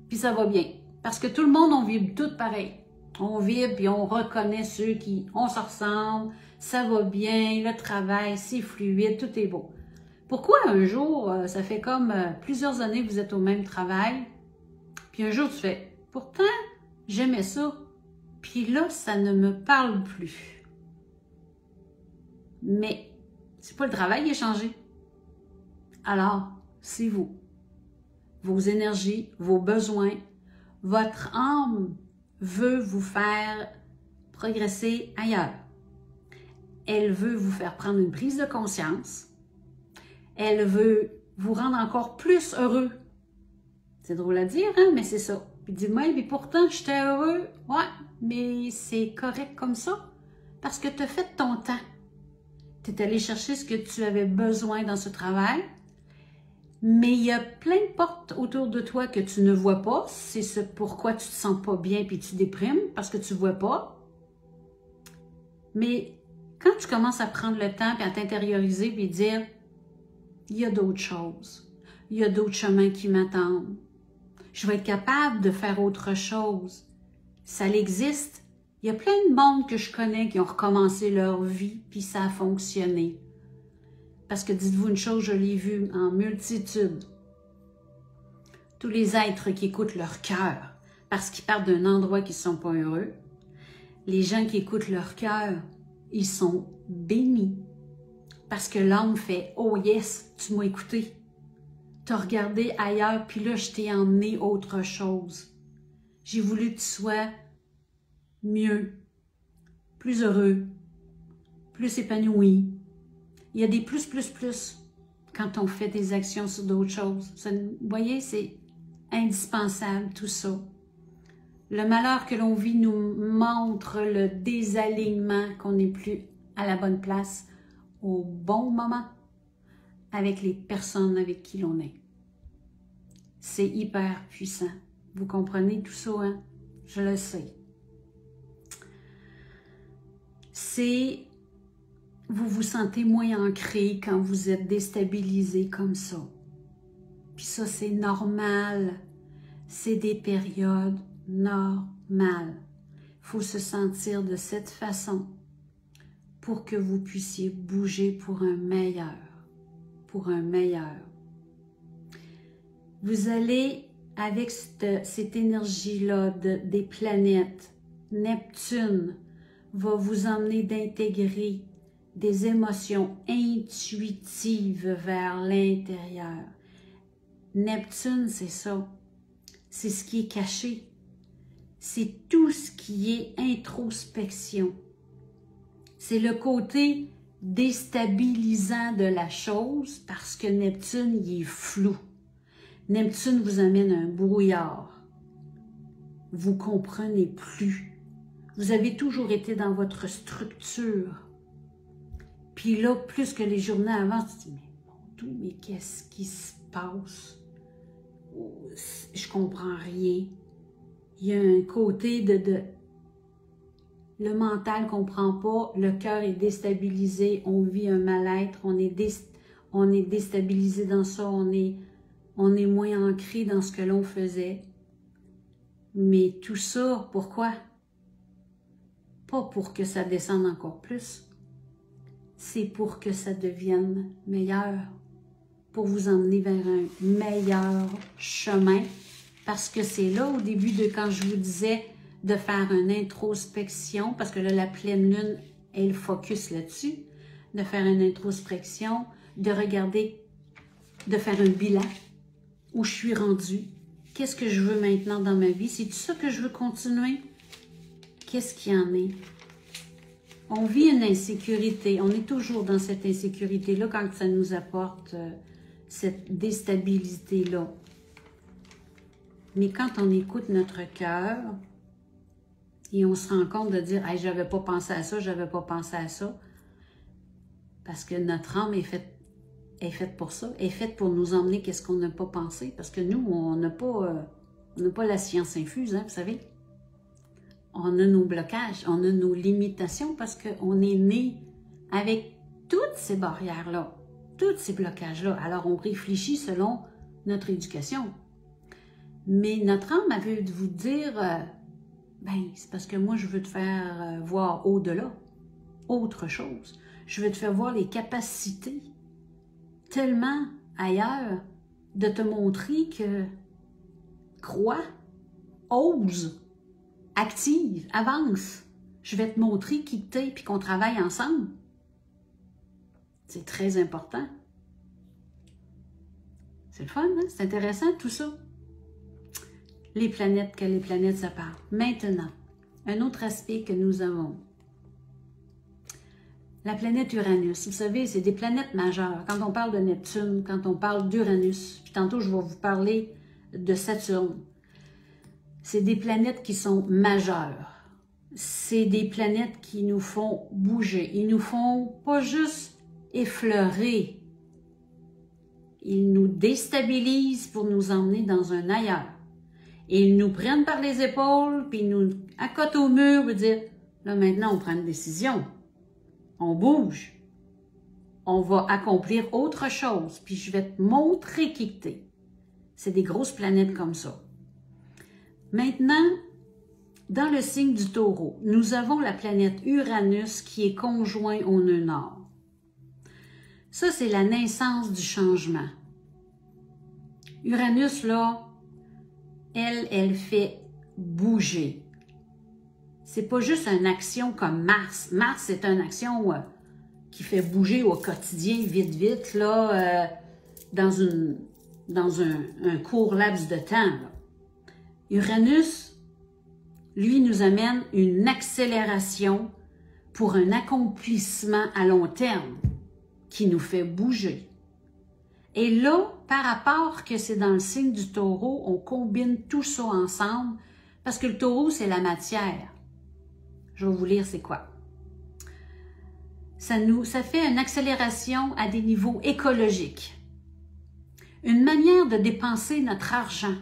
puis ça va bien. Parce que tout le monde, on vibre tout pareil. On vibre, puis on reconnaît ceux qui, on se ressemble, ça va bien, le travail, c'est fluide, tout est beau. Pourquoi un jour, ça fait comme plusieurs années que vous êtes au même travail, puis un jour tu fais, pourtant, j'aimais ça, puis là, ça ne me parle plus. Mais c'est pas le travail qui a changé. Alors, c'est vous. Vos énergies, vos besoins, votre âme veut vous faire progresser ailleurs. Elle veut vous faire prendre une prise de conscience. Elle veut vous rendre encore plus heureux. C'est drôle à dire, hein, mais c'est ça. Puis dis-moi, mais pourtant, j'étais heureux. Ouais, mais c'est correct comme ça. Parce que tu as fait ton temps. Tu es allé chercher ce que tu avais besoin dans ce travail, mais il y a plein de portes autour de toi que tu ne vois pas. C'est ce pourquoi tu te sens pas bien puis tu déprimes, parce que tu vois pas. Mais quand tu commences à prendre le temps puis à t'intérioriser puis dire il y a d'autres choses, il y a d'autres chemins qui m'attendent, je vais être capable de faire autre chose. Ça existe. Il y a plein de monde que je connais qui ont recommencé leur vie puis ça a fonctionné. Parce que dites-vous une chose, je l'ai vu en multitude. Tous les êtres qui écoutent leur cœur parce qu'ils partent d'un endroit qui ne sont pas heureux, les gens qui écoutent leur cœur, ils sont bénis. Parce que l'âme fait « Oh yes, tu m'as écouté. Tu as regardé ailleurs, puis là, je t'ai emmené autre chose. J'ai voulu que tu sois mieux, plus heureux, plus épanoui. » Il y a des plus quand on fait des actions sur d'autres choses. Vous voyez, c'est indispensable tout ça. Le malheur que l'on vit nous montre le désalignement, qu'on n'est plus à la bonne place au bon moment avec les personnes avec qui l'on est. C'est hyper puissant. Vous comprenez tout ça, hein? Je le sais. C'est... Vous vous sentez moins ancré quand vous êtes déstabilisé comme ça. Puis ça, c'est normal. C'est des périodes normales. Il faut se sentir de cette façon pour que vous puissiez bouger pour un meilleur. Pour un meilleur. Vous allez, avec cette énergie-là des planètes, Neptune va vous emmener d'intégrer des émotions intuitives vers l'intérieur. Neptune, c'est ça. C'est ce qui est caché. C'est tout ce qui est introspection. C'est le côté déstabilisant de la chose parce que Neptune, il est flou. Neptune vous amène un brouillard. Vous comprenez plus. Vous avez toujours été dans votre structure. Puis là, plus que les journées avancent, tu te dis, mais mon Dieu, mais qu'est-ce qui se passe? Oh, je comprends rien. Il y a un côté le mental ne comprend pas, le cœur est déstabilisé, on vit un mal-être, on est déstabilisé dans ça, on est moins ancré dans ce que l'on faisait. Mais tout ça, pourquoi? Pas pour que ça descende encore plus. C'est pour que ça devienne meilleur, pour vous emmener vers un meilleur chemin. Parce que c'est là, au début de quand je vous disais de faire une introspection, parce que là, la pleine lune, elle focus là-dessus, de faire une introspection, de regarder, de faire un bilan, où je suis rendue, qu'est-ce que je veux maintenant dans ma vie, c'est tout ça que je veux continuer, qu'est-ce qu'il y en est? On vit une insécurité, on est toujours dans cette insécurité-là quand ça nous apporte cette déstabilité-là. Mais quand on écoute notre cœur et on se rend compte de dire hey, « j'avais pas pensé à ça, j'avais pas pensé à ça », parce que notre âme est faite pour ça, est faite pour nous emmener qu'est-ce qu'on n'a pas pensé, parce que nous, on n'a pas la science infuse, hein, vous savez. On a nos blocages, on a nos limitations parce qu'on est né avec toutes ces barrières-là, tous ces blocages-là. Alors, on réfléchit selon notre éducation. Mais notre âme, elle veut vous dire, ben, c'est parce que moi, je veux te faire voir au-delà, autre chose. Je veux te faire voir les capacités tellement ailleurs de te montrer que crois, ose, active, avance. Je vais te montrer qui t'es et qu'on travaille ensemble. C'est très important. C'est le fun, hein? C'est intéressant tout ça. Les planètes, que les planètes se parlent. Maintenant, un autre aspect que nous avons. La planète Uranus. Vous savez, c'est des planètes majeures. Quand on parle de Neptune, quand on parle d'Uranus, puis tantôt je vais vous parler de Saturne. C'est des planètes qui sont majeures. c'est des planètes qui nous font bouger. Ils nous font pas juste effleurer. Ils nous déstabilisent pour nous emmener dans un ailleurs. Et ils nous prennent par les épaules, puis ils nous accotent au mur pour dire, là maintenant on prend une décision. On bouge. On va accomplir autre chose, puis je vais te montrer qui t'es. C'est des grosses planètes comme ça. Maintenant, dans le signe du Taureau, nous avons la planète Uranus qui est conjoint au nœud nord. Ça, c'est la naissance du changement. Uranus, là, elle fait bouger. C'est pas juste une action comme Mars. Mars, c'est une action qui fait bouger au quotidien, vite, vite, là, dans un court laps de temps. Là. Uranus, lui, nous amène une accélération pour un accomplissement à long terme qui nous fait bouger. Et là, par rapport que c'est dans le signe du Taureau, on combine tout ça ensemble parce que le Taureau, c'est la matière. Je vais vous lire c'est quoi. Ça fait une accélération à des niveaux écologiques. Une manière de dépenser notre argent.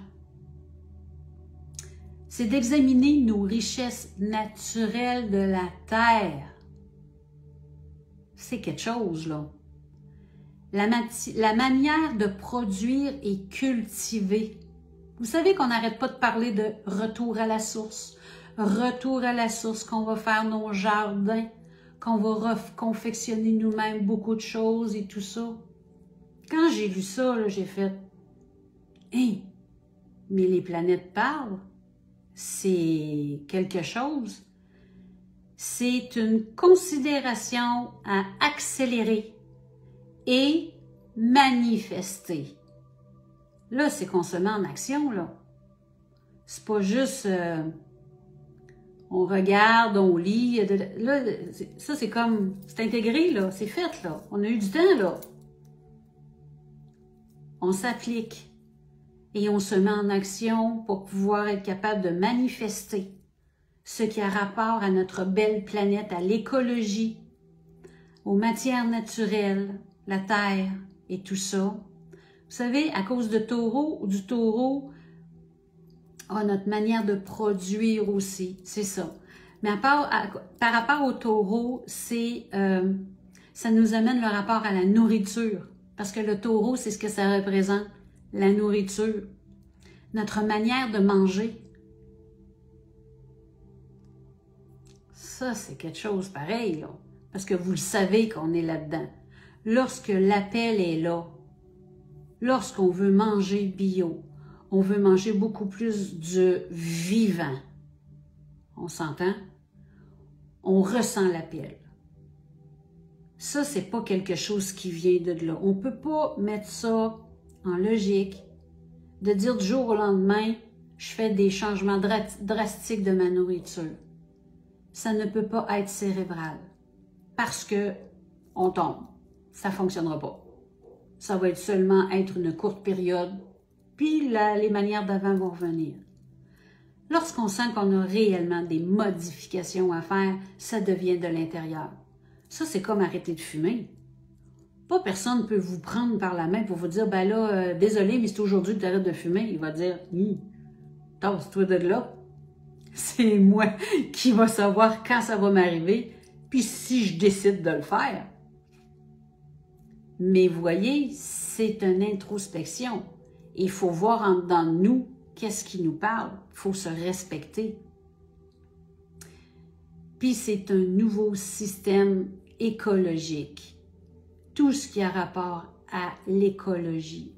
C'est d'examiner nos richesses naturelles de la terre. C'est quelque chose, là. La manière de produire et cultiver. Vous savez qu'on n'arrête pas de parler de retour à la source. Retour à la source, qu'on va faire nos jardins, qu'on va confectionner nous-mêmes beaucoup de choses et tout ça. Quand j'ai lu ça, j'ai fait « Hein, mais les planètes parlent. C'est quelque chose. C'est une considération à accélérer et manifester. » Là, c'est qu'on se met en action, là. C'est pas juste on regarde, on lit. Là, ça, c'est comme, c'est intégré, là. C'est fait, là. On a eu du temps, là. On s'applique et on se met en action pour pouvoir être capable de manifester ce qui a rapport à notre belle planète, à l'écologie, aux matières naturelles, la terre et tout ça. Vous savez, à cause du Taureau, notre manière de produire aussi, c'est ça. Mais par rapport au Taureau, ça nous amène le rapport à la nourriture. Parce que le Taureau, c'est ce que ça représente, la nourriture. Notre manière de manger. Ça, c'est quelque chose pareil, là. Parce que vous le savez qu'on est là-dedans. Lorsque l'appel est là, lorsqu'on veut manger bio, on veut manger beaucoup plus de vivant. On s'entend? On ressent l'appel. Ça, c'est pas quelque chose qui vient de là. On peut pas mettre ça en logique, de dire du jour au lendemain, je fais des changements drastiques de ma nourriture. Ça ne peut pas être cérébral. Parce que on tombe. Ça fonctionnera pas. Ça va être seulement être une courte période, puis les manières d'avant vont revenir. Lorsqu'on sent qu'on a réellement des modifications à faire, ça devient de l'intérieur. Ça, c'est comme arrêter de fumer. Pas personne ne peut vous prendre par la main pour vous dire, ben là, désolé, mais c'est aujourd'hui que tu arrêtes de fumer. Il va dire, tasse-toi de là. C'est moi qui va savoir quand ça va m'arriver, puis si je décide de le faire. Mais vous voyez, c'est une introspection. Il faut voir en dedans de nous qu'est-ce qui nous parle. Il faut se respecter. Puis c'est un nouveau système écologique. Tout ce qui a rapport à l'écologie.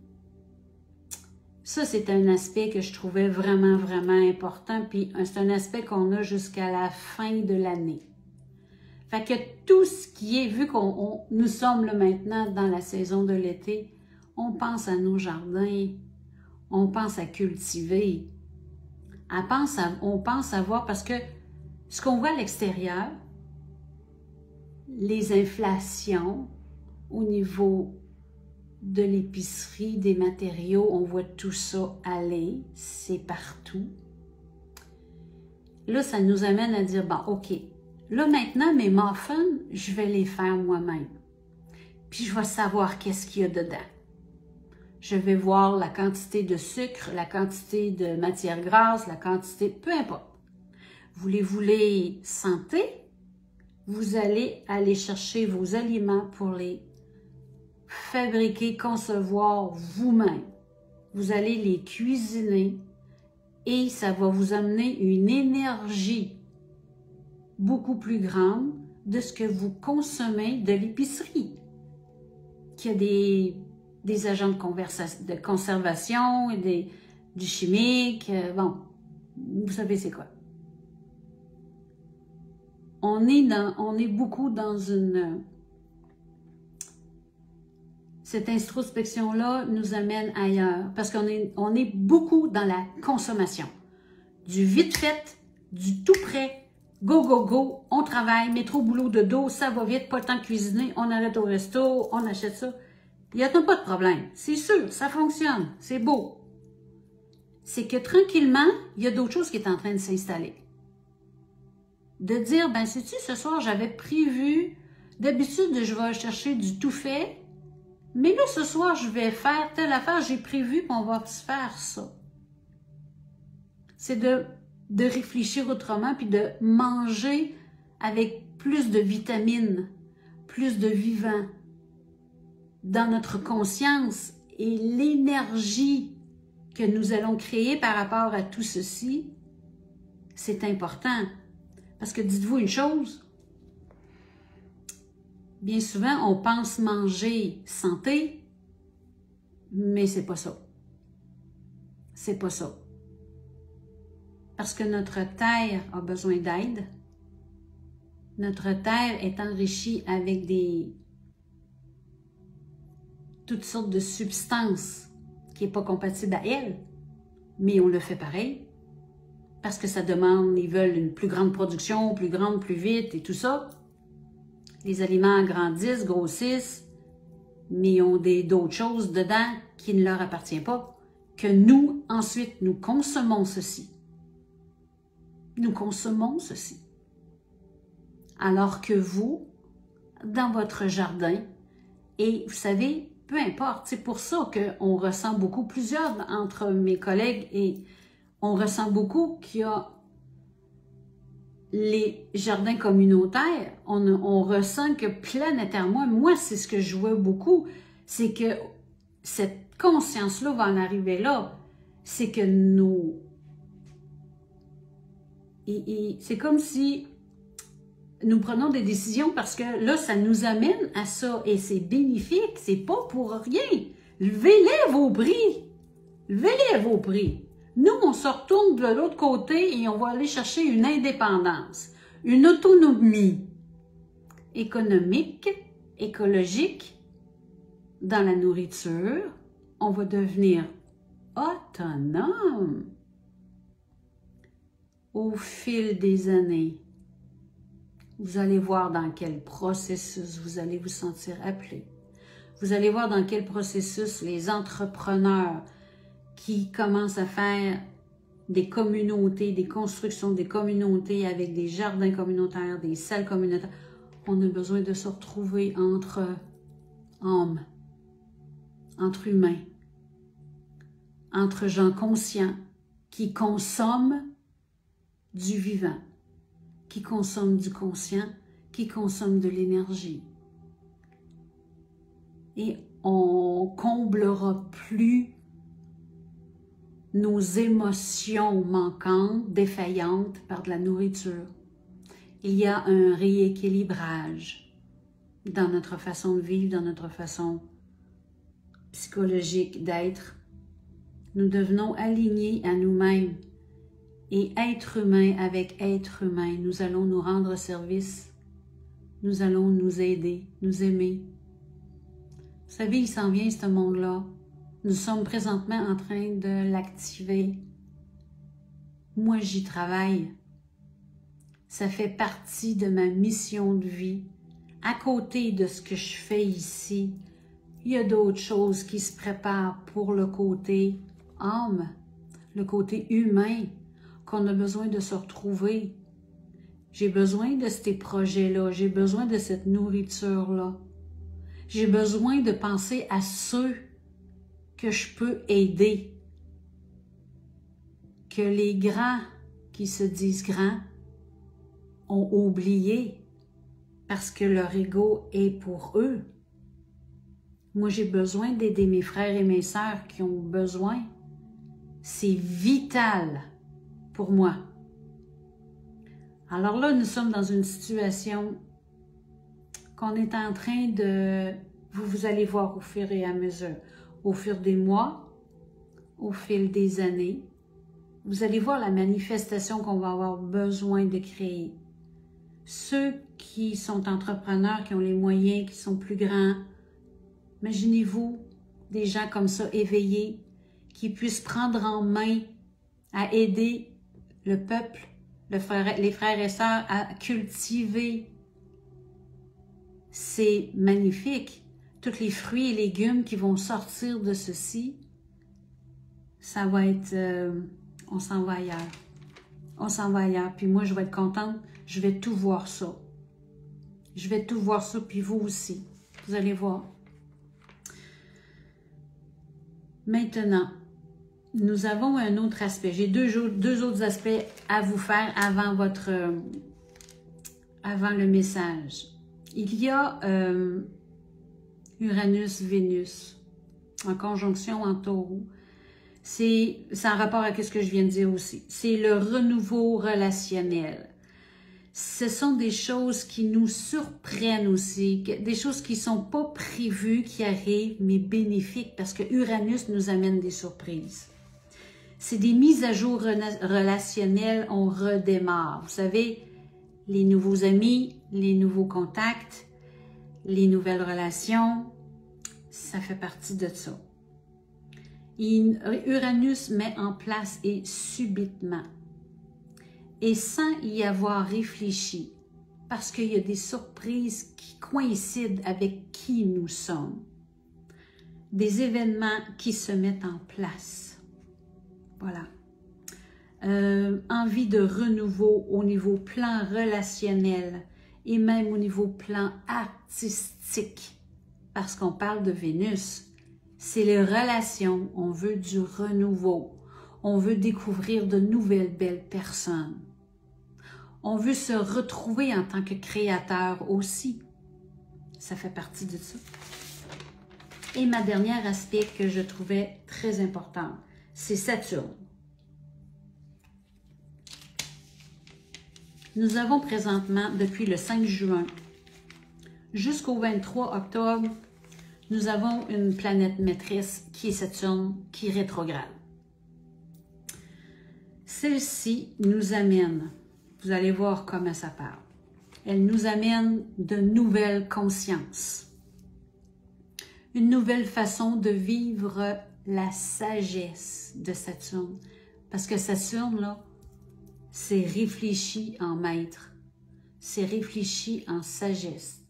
Ça, c'est un aspect que je trouvais vraiment, vraiment important. Puis c'est un aspect qu'on a jusqu'à la fin de l'année. Fait que tout ce qui est, vu nous sommes là maintenant dans la saison de l'été, on pense à nos jardins, on pense à cultiver, on pense à voir, parce que ce qu'on voit à l'extérieur, les inflations au niveau de l'épicerie, des matériaux, on voit tout ça aller, c'est partout. là, ça nous amène à dire, bon, OK, là maintenant, mes muffins, je vais les faire moi-même. Puis je vais savoir qu'est-ce qu'il y a dedans. Je vais voir la quantité de sucre, la quantité de matière grasse, la quantité, peu importe. Voulez-vous les santé? Vous allez aller chercher vos aliments pour les fabriquer, concevoir vous-même. Vous allez les cuisiner et ça va vous amener une énergie beaucoup plus grande de ce que vous consommez de l'épicerie, qui a des agents de conservation, et du chimique, bon, vous savez c'est quoi. On est beaucoup dans cette introspection-là nous amène ailleurs, parce qu'on est beaucoup dans la consommation. Du vite fait, du tout prêt, go, go, go, on travaille, métro, boulot, dodo, ça va vite, pas le temps de cuisiner, on arrête au resto, on achète ça. Il n'y a pas de problème. C'est sûr, ça fonctionne, c'est beau. C'est que tranquillement, il y a d'autres choses qui sont en train de s'installer. De dire, ben sais-tu, ce soir, j'avais prévu, d'habitude, je vais chercher du tout fait, mais là, ce soir, je vais faire telle affaire, j'ai prévu, qu'on va faire ça. C'est de réfléchir autrement, puis de manger avec plus de vitamines, plus de vivant dans notre conscience et l'énergie que nous allons créer par rapport à tout ceci, c'est important. Parce que dites-vous une chose, bien souvent, on pense manger santé, mais c'est pas ça. C'est pas ça. Parce que notre terre a besoin d'aide. Notre terre est enrichie avec toutes sortes de substances qui n'est pas compatible à elle, mais on le fait pareil. Parce que ça demande, ils veulent une plus grande production, plus grande, plus vite et tout ça. Les aliments grandissent, grossissent, mais ils ont d'autres choses dedans qui ne leur appartiennent pas, que nous, ensuite, nous consommons ceci. Nous consommons ceci. Alors que vous, dans votre jardin, et vous savez, peu importe, c'est pour ça qu'on ressent beaucoup, plusieurs entre mes collègues, et on ressent beaucoup qu'il y a les jardins communautaires, on ressent que planétairement, moi c'est ce que je vois beaucoup, c'est que cette conscience-là va en arriver là, c'est que c'est comme si nous prenons des décisions parce que là, ça nous amène à ça et c'est bénéfique, c'est pas pour rien. Levez-les vos prix, levez-les vos prix. Nous, on se retourne de l'autre côté et on va aller chercher une indépendance, une autonomie économique, écologique, dans la nourriture. On va devenir autonome au fil des années. Vous allez voir dans quel processus vous allez vous sentir appelé. Vous allez voir dans quel processus les entrepreneurs qui commencent à faire des communautés, des constructions des communautés avec des jardins communautaires, des salles communautaires. On a besoin de se retrouver entre hommes, entre humains, entre gens conscients qui consomment du vivant, qui consomment du conscient, qui consomment de l'énergie. Et on comblera plus nos émotions manquantes, défaillantes par de la nourriture. Il y a un rééquilibrage dans notre façon de vivre, dans notre façon psychologique d'être. Nous devenons alignés à nous-mêmes. Et être humain avec être humain, nous allons nous rendre service. Nous allons nous aider, nous aimer. Vous savez, il s'en vient ce monde-là. Nous sommes présentement en train de l'activer. Moi, j'y travaille. Ça fait partie de ma mission de vie. À côté de ce que je fais ici, il y a d'autres choses qui se préparent pour le côté âme, le côté humain, qu'on a besoin de se retrouver. J'ai besoin de ces projets-là, j'ai besoin de cette nourriture-là. J'ai besoin de penser à ceux que je peux aider. Que les grands qui se disent grands ont oublié parce que leur ego est pour eux. Moi, j'ai besoin d'aider mes frères et mes sœurs qui ont besoin. C'est vital pour moi. Alors là, nous sommes dans une situation qu'on est en train de... Vous allez voir au fur et à mesure, au fur des mois, au fil des années, vous allez voir la manifestation qu'on va avoir besoin de créer. Ceux qui sont entrepreneurs, qui ont les moyens, qui sont plus grands, imaginez-vous des gens comme ça, éveillés, qui puissent prendre en main à aider le peuple, les frères et sœurs à cultiver. C'est magnifique. Tous les fruits et légumes qui vont sortir de ceci, ça va être... on s'en va ailleurs. On s'en va ailleurs. Puis moi, je vais être contente. Je vais tout voir ça. Je vais tout voir ça, puis vous aussi. Vous allez voir. Maintenant, nous avons un autre aspect. J'ai deux autres aspects à vous faire avant le message. Il y a Uranus-Vénus en conjonction en Taureau. C'est en rapport avec ce que je viens de dire aussi. C'est le renouveau relationnel. Ce sont des choses qui nous surprennent aussi, des choses qui ne sont pas prévues, qui arrivent, mais bénéfiques, parce que Uranus nous amène des surprises. C'est des mises à jour relationnelles, on redémarre. Vous savez, les nouveaux amis, les nouveaux contacts, les nouvelles relations, ça fait partie de ça. Uranus met en place et subitement, et sans y avoir réfléchi, parce qu'il y a des surprises qui coïncident avec qui nous sommes, des événements qui se mettent en place. Voilà. Envie de renouveau au niveau plan relationnel et même au niveau plan artistique, parce qu'on parle de Vénus. C'est les relations, on veut du renouveau, on veut découvrir de nouvelles belles personnes. On veut se retrouver en tant que créateur aussi. Ça fait partie de ça. Et ma dernière aspect que je trouvais très important, c'est Saturne. Nous avons présentement, depuis le 5 juin jusqu'au 23 octobre, nous avons une planète maîtresse qui est Saturne, qui est rétrograde. Celle-ci nous amène, vous allez voir comment ça parle, elle nous amène de nouvelles consciences, une nouvelle façon de vivre la sagesse de Saturne. Parce que Saturne, là, c'est réfléchi en maître, c'est réfléchi en sagesse.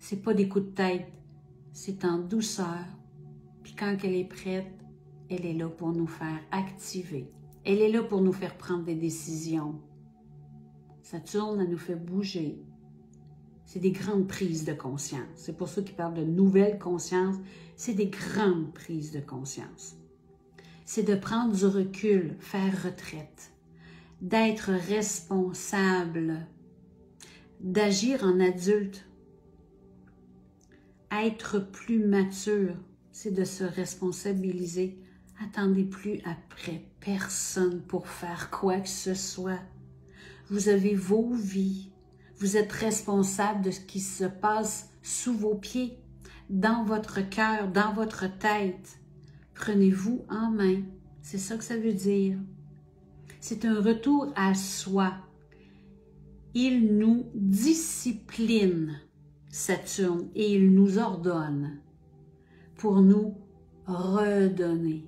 C'est pas des coups de tête, c'est en douceur. Puis quand elle est prête, elle est là pour nous faire activer. Elle est là pour nous faire prendre des décisions. Saturne, elle nous fait bouger. C'est des grandes prises de conscience. C'est pour ceux qui parlent de nouvelles consciences. C'est des grandes prises de conscience. C'est de prendre du recul, faire retraite, d'être responsable, d'agir en adulte, être plus mature, c'est de se responsabiliser. Attendez plus après personne pour faire quoi que ce soit. Vous avez vos vies. Vous êtes responsable de ce qui se passe sous vos pieds, dans votre cœur, dans votre tête. Prenez-vous en main. C'est ça que ça veut dire. C'est un retour à soi. Il nous discipline, Saturne, et il nous ordonne pour nous redonner.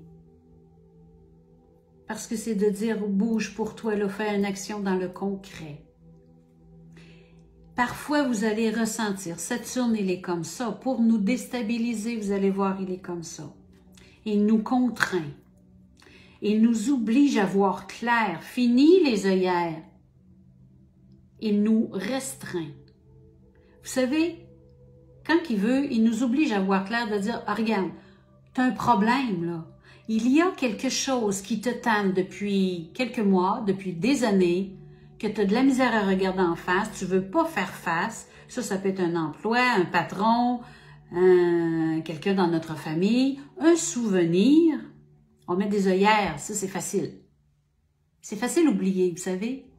Parce que c'est de dire, bouge pour toi, là, fais une action dans le concret. Parfois, vous allez ressentir, Saturne, il est comme ça. Pour nous déstabiliser, vous allez voir, il est comme ça. Il nous contraint. Il nous oblige à voir clair. Fini les œillères. Il nous restreint. Vous savez, quand il veut, il nous oblige à voir clair, de dire, ah, regarde, tu as un problème là. Il y a quelque chose qui te tanne depuis quelques mois, depuis des années, que tu as de la misère à regarder en face, tu ne veux pas faire face. Ça peut être un emploi, un patron, quelqu'un dans notre famille, un souvenir. On met des œillères, ça c'est facile. C'est facile d'oublier, vous savez.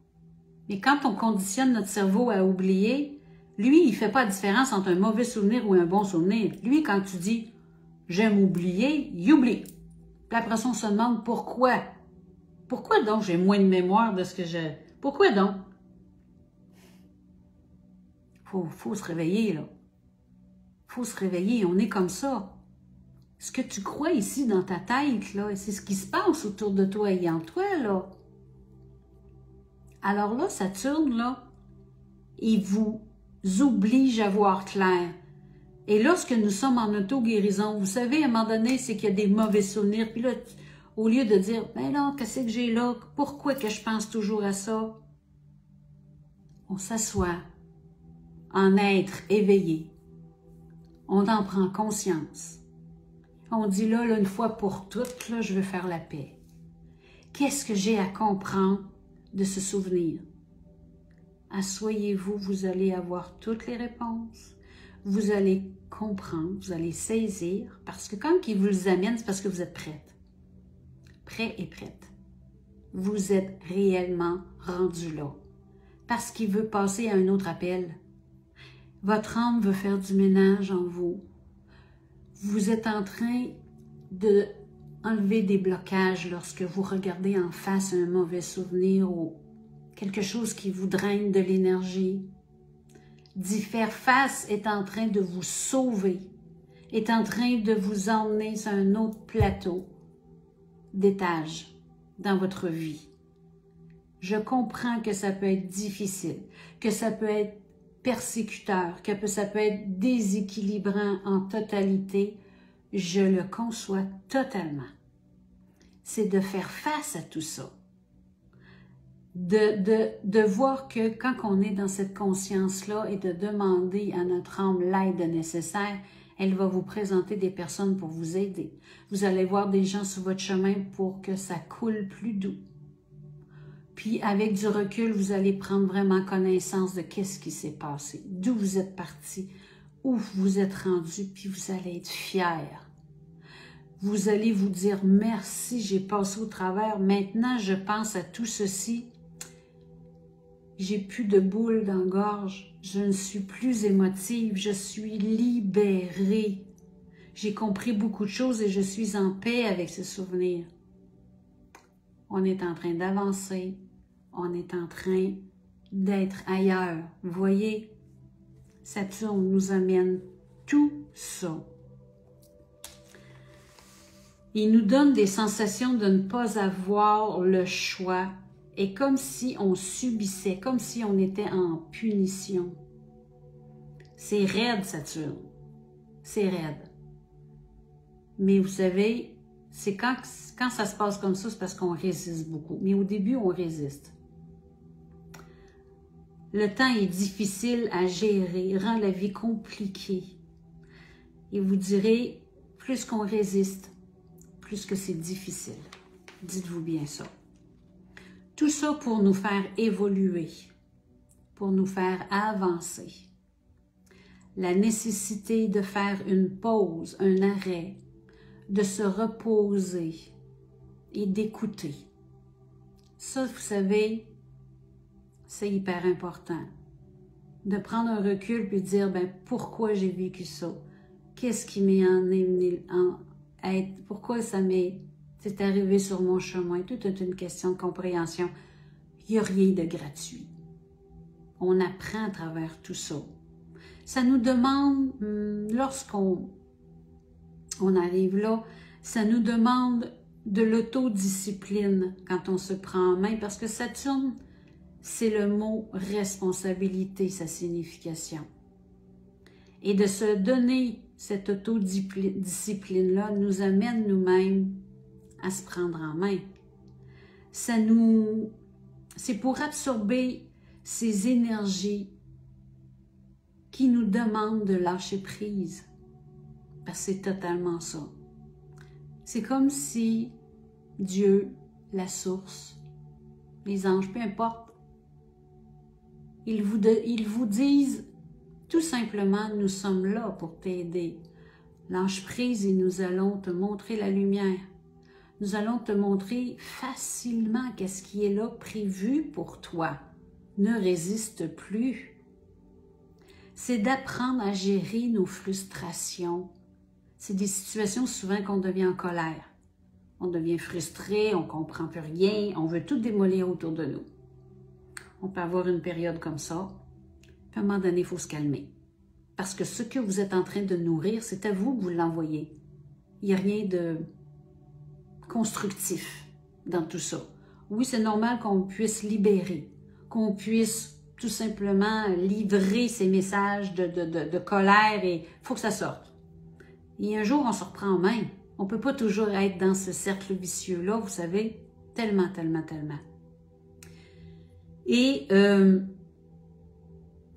Mais quand on conditionne notre cerveau à oublier, lui, il ne fait pas la différence entre un mauvais souvenir ou un bon souvenir. Lui, quand tu dis « j'aime oublier », il oublie. Puis après ça, on se demande pourquoi. Pourquoi donc j'ai moins de mémoire de ce que j'ai... Pourquoi donc? Faut se réveiller, là. Faut se réveiller, on est comme ça. Ce que tu crois ici dans ta tête, là, c'est ce qui se passe autour de toi et en toi, là. Alors là, Saturne, là, il vous oblige à voir clair. Et lorsque nous sommes en auto-guérison, vous savez, à un moment donné, c'est qu'il y a des mauvais souvenirs. Puis là, au lieu de dire, ben non, qu'est-ce que j'ai là? Pourquoi que je pense toujours à ça? On s'assoit en être éveillé. On en prend conscience. On dit là, une fois pour toutes, là, je veux faire la paix. Qu'est-ce que j'ai à comprendre de ce souvenir? Asseyez-vous, vous allez avoir toutes les réponses. Vous allez comprendre, vous allez saisir, parce que quand il vous les amène, c'est parce que vous êtes prête. Prêt et prête. Vous êtes réellement rendu là. Parce qu'il veut passer à un autre appel. Votre âme veut faire du ménage en vous. Vous êtes en train de enlever des blocages lorsque vous regardez en face un mauvais souvenir ou quelque chose qui vous draine de l'énergie. D'y faire face est en train de vous sauver, est en train de vous emmener sur un autre plateau d'étage dans votre vie. Je comprends que ça peut être difficile, que ça peut être persécuteur, que ça peut être déséquilibrant en totalité. Je le conçois totalement. C'est de faire face à tout ça. De voir que quand on est dans cette conscience-là et de demander à notre âme l'aide nécessaire, elle va vous présenter des personnes pour vous aider. Vous allez voir des gens sur votre chemin pour que ça coule plus doux. Puis avec du recul, vous allez prendre vraiment connaissance de qu'est-ce qui s'est passé, d'où vous êtes parti, où vous êtes rendu, puis vous allez être fiers. Vous allez vous dire merci, j'ai passé au travers, maintenant je pense à tout ceci. J'ai plus de boule dans la gorge, je ne suis plus émotive, je suis libérée. J'ai compris beaucoup de choses et je suis en paix avec ce souvenir. On est en train d'avancer, on est en train d'être ailleurs. Vous voyez, Saturne nous amène tout ça. Il nous donne des sensations de ne pas avoir le choix. Et comme si on subissait, comme si on était en punition. C'est raide, Saturne. C'est raide. Mais vous savez, c'est quand ça se passe comme ça, c'est parce qu'on résiste beaucoup. Mais au début, on résiste. Le temps est difficile à gérer, rend la vie compliquée. Et vous direz, plus qu'on résiste, plus que c'est difficile. Dites-vous bien ça. Tout ça pour nous faire évoluer, pour nous faire avancer. La nécessité de faire une pause, un arrêt, de se reposer et d'écouter. Ça, vous savez, c'est hyper important. De prendre un recul puis de dire, ben, pourquoi j'ai vécu ça? Qu'est-ce qui m'est amené à être? Pourquoi ça m'est... C'est arrivé sur mon chemin, tout est une question de compréhension. Il n'y a rien de gratuit. On apprend à travers tout ça. Ça nous demande, lorsqu'on arrive là, ça nous demande de l'autodiscipline quand on se prend en main, parce que Saturne, c'est le mot responsabilité, sa signification. Et de se donner cette autodiscipline-là nous amène nous-mêmes à se prendre en main. C'est pour absorber ces énergies qui nous demandent de lâcher prise. Parce que c'est totalement ça. C'est comme si Dieu, la source, les anges, peu importe, ils vous disent tout simplement, nous sommes là pour t'aider. Lâche prise et nous allons te montrer la lumière. Nous allons te montrer facilement qu'est-ce qui est là prévu pour toi. Ne résiste plus. C'est d'apprendre à gérer nos frustrations. C'est des situations souvent qu'on devient en colère. On devient frustré, on ne comprend plus rien, on veut tout démolir autour de nous. On peut avoir une période comme ça, puis à un moment donné, il faut se calmer. Parce que ce que vous êtes en train de nourrir, c'est à vous que vous l'envoyez. Il n'y a rien de constructif dans tout ça. Oui, c'est normal qu'on puisse libérer, qu'on puisse tout simplement livrer ces messages de colère et il faut que ça sorte. Et un jour, on se reprend en main. On ne peut pas toujours être dans ce cercle vicieux-là, vous savez, tellement, tellement, tellement. Et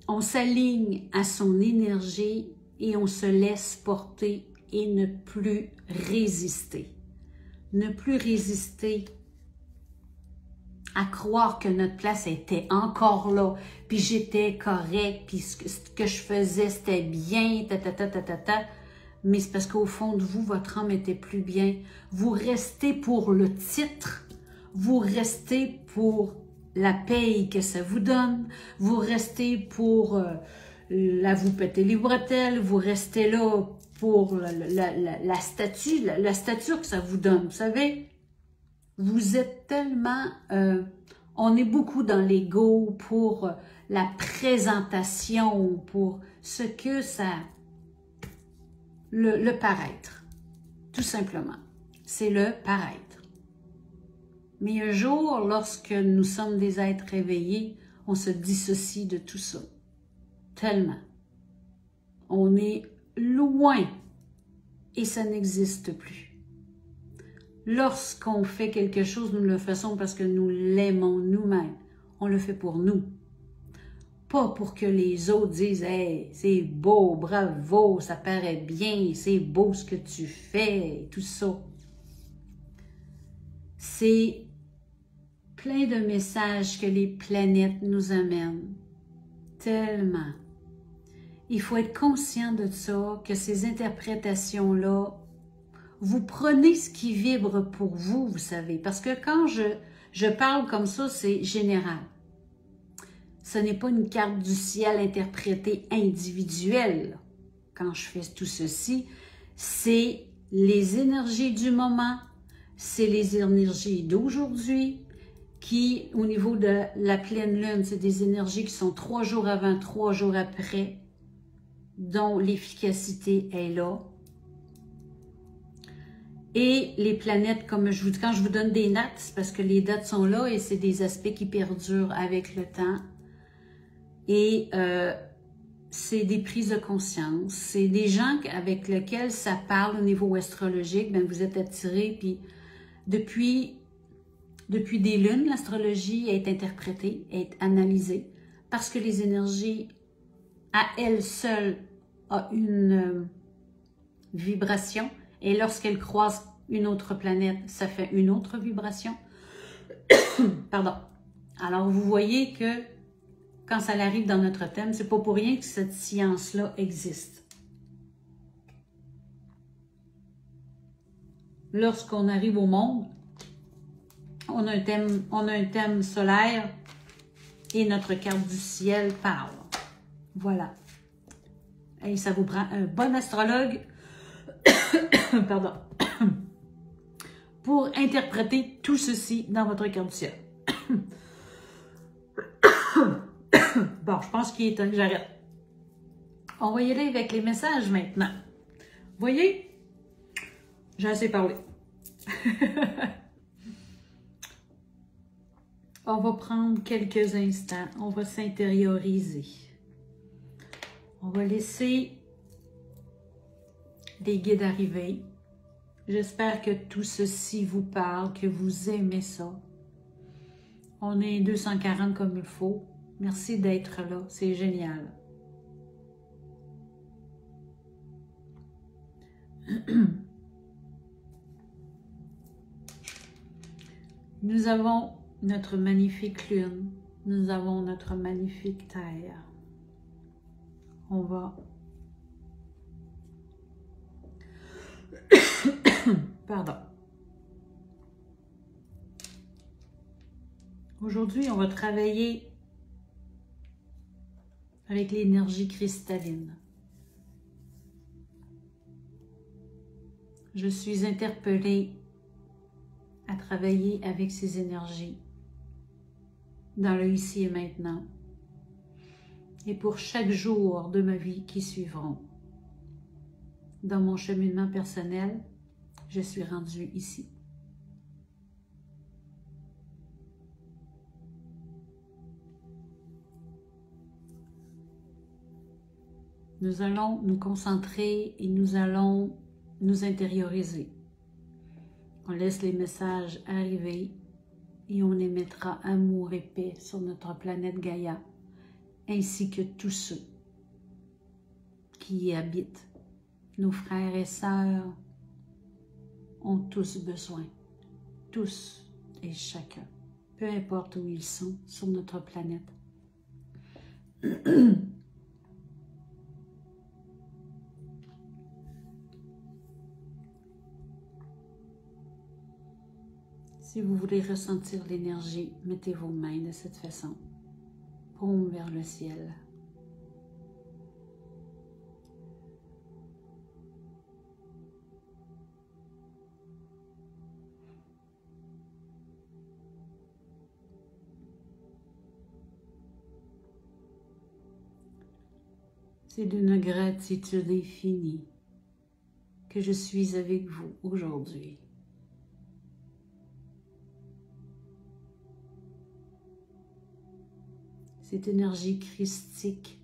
on s'aligne à son énergie et on se laisse porter et ne plus résister. Ne plus résister à croire que notre place était encore là, puis j'étais correct, puis ce que je faisais, c'était bien, mais c'est parce qu'au fond de vous, votre âme était plus bien. Vous restez pour le titre, vous restez pour la paye que ça vous donne, vous restez pour la vous péter les bretelles, vous restez là pour la stature que ça vous donne, vous savez. Vous êtes tellement... on est beaucoup dans l'ego pour la présentation, pour ce que ça... Le paraître, tout simplement. C'est le paraître. Mais un jour, lorsque nous sommes des êtres réveillés, on se dissocie de tout ça. Tellement. On est loin et ça n'existe plus. Lorsqu'on fait quelque chose, nous le faisons parce que nous l'aimons nous-mêmes. On le fait pour nous. Pas pour que les autres disent « Hey, c'est beau, bravo, ça paraît bien, c'est beau ce que tu fais, tout ça. » C'est plein de messages que les planètes nous amènent. Tellement. Il faut être conscient de ça, que ces interprétations-là, vous prenez ce qui vibre pour vous, vous savez. Parce que quand je parle comme ça, c'est général. Ce n'est pas une carte du ciel interprétée individuelle. Quand je fais tout ceci, c'est les énergies du moment, c'est les énergies d'aujourd'hui, qui, au niveau de la pleine lune, c'est des énergies qui sont 3 jours avant, 3 jours après, dont l'efficacité est là. Et les planètes, comme quand je vous donne des dates, c'est parce que les dates sont là et c'est des aspects qui perdurent avec le temps. Et c'est des prises de conscience. C'est des gens avec lesquels ça parle au niveau astrologique. Bien, vous êtes attirés, puis depuis des lunes, l'astrologie est interprétée, est analysée, parce que les énergies, à elles seules, ont une vibration, et lorsqu'elles croisent une autre planète, ça fait une autre vibration. Pardon. Alors, vous voyez que quand ça arrive dans notre thème, c'est pas pour rien que cette science-là existe. Lorsqu'on arrive au monde, on a un thème solaire et notre carte du ciel parle. Voilà. Et ça vous prend un bon astrologue pardon, pour interpréter tout ceci dans votre carte du ciel. Bon, je pense qu'il est temps que j'arrête. On va y aller avec les messages maintenant. Vous voyez? J'ai assez parlé. On va prendre quelques instants. On va s'intérioriser. On va laisser les guides arriver. J'espère que tout ceci vous parle, que vous aimez ça. On est 240 comme il faut. Merci d'être là, c'est génial. Nous avons notre magnifique lune, nous avons notre magnifique terre. On va... Pardon. Aujourd'hui, on va travailler avec l'énergie cristalline. Je suis interpellée à travailler avec ces énergies dans le ici et maintenant et pour chaque jour de ma vie qui suivront. Dans mon cheminement personnel, je suis rendue ici. Nous allons nous concentrer et nous allons nous intérioriser. On laisse les messages arriver et on émettra amour et paix sur notre planète Gaïa, ainsi que tous ceux qui y habitent. Nos frères et sœurs ont tous besoin, tous et chacun, peu importe où ils sont sur notre planète. Si vous voulez ressentir l'énergie, mettez vos mains de cette façon, paume vers le ciel. C'est d'une gratitude infinie que je suis avec vous aujourd'hui. Cette énergie christique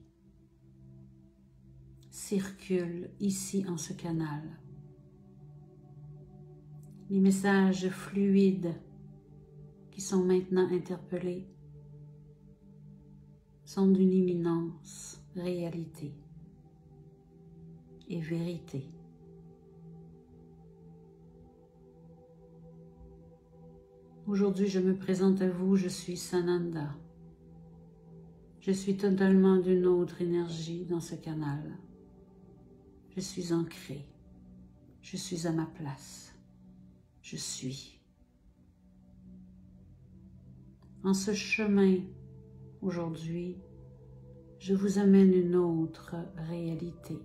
circule ici en ce canal. Les messages fluides qui sont maintenant interpellés sont d'une immense réalité et vérité. Aujourd'hui, je me présente à vous, je suis Sananda. Je suis totalement d'une autre énergie dans ce canal. Je suis ancrée. Je suis à ma place. Je suis. En ce chemin, aujourd'hui, je vous amène une autre réalité.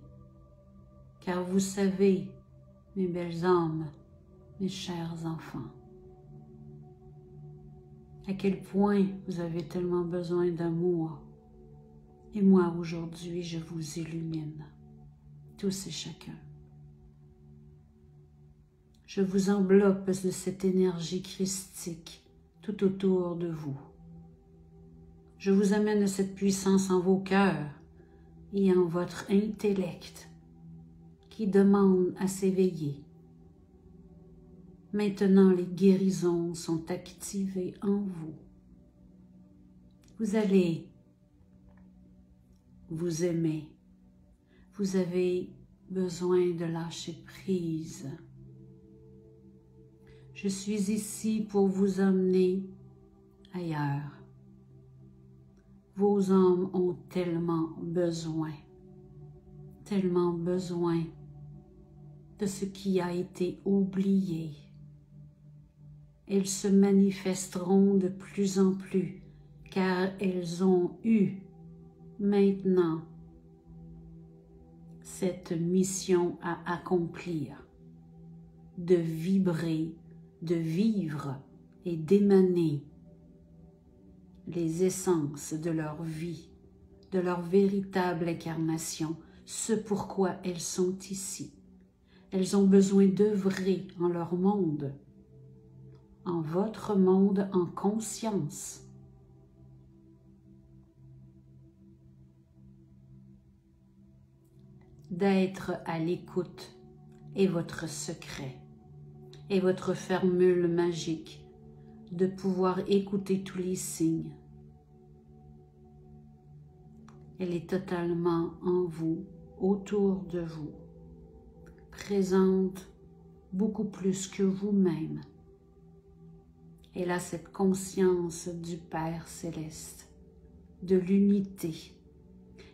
Car vous savez, mes belles âmes, mes chers enfants, à quel point vous avez tellement besoin d'amour. Et moi, aujourd'hui, je vous illumine, tous et chacun. Je vous enveloppe de cette énergie christique tout autour de vous. Je vous amène cette puissance en vos cœurs et en votre intellect qui demande à s'éveiller. Maintenant, les guérisons sont activées en vous. Vous allez vous aimer. Vous avez besoin de lâcher prise. Je suis ici pour vous emmener ailleurs. Vos âmes ont tellement besoin de ce qui a été oublié. Elles se manifesteront de plus en plus, car elles ont eu maintenant cette mission à accomplir, de vibrer, de vivre et d'émaner les essences de leur vie, de leur véritable incarnation, ce pourquoi elles sont ici. Elles ont besoin d'œuvrer en leur monde, en votre monde en conscience. D'être à l'écoute est votre secret. est votre formule magique de pouvoir écouter tous les signes. Elle est totalement en vous, autour de vous, présente beaucoup plus que vous-même. Elle a cette conscience du Père Céleste, de l'unité.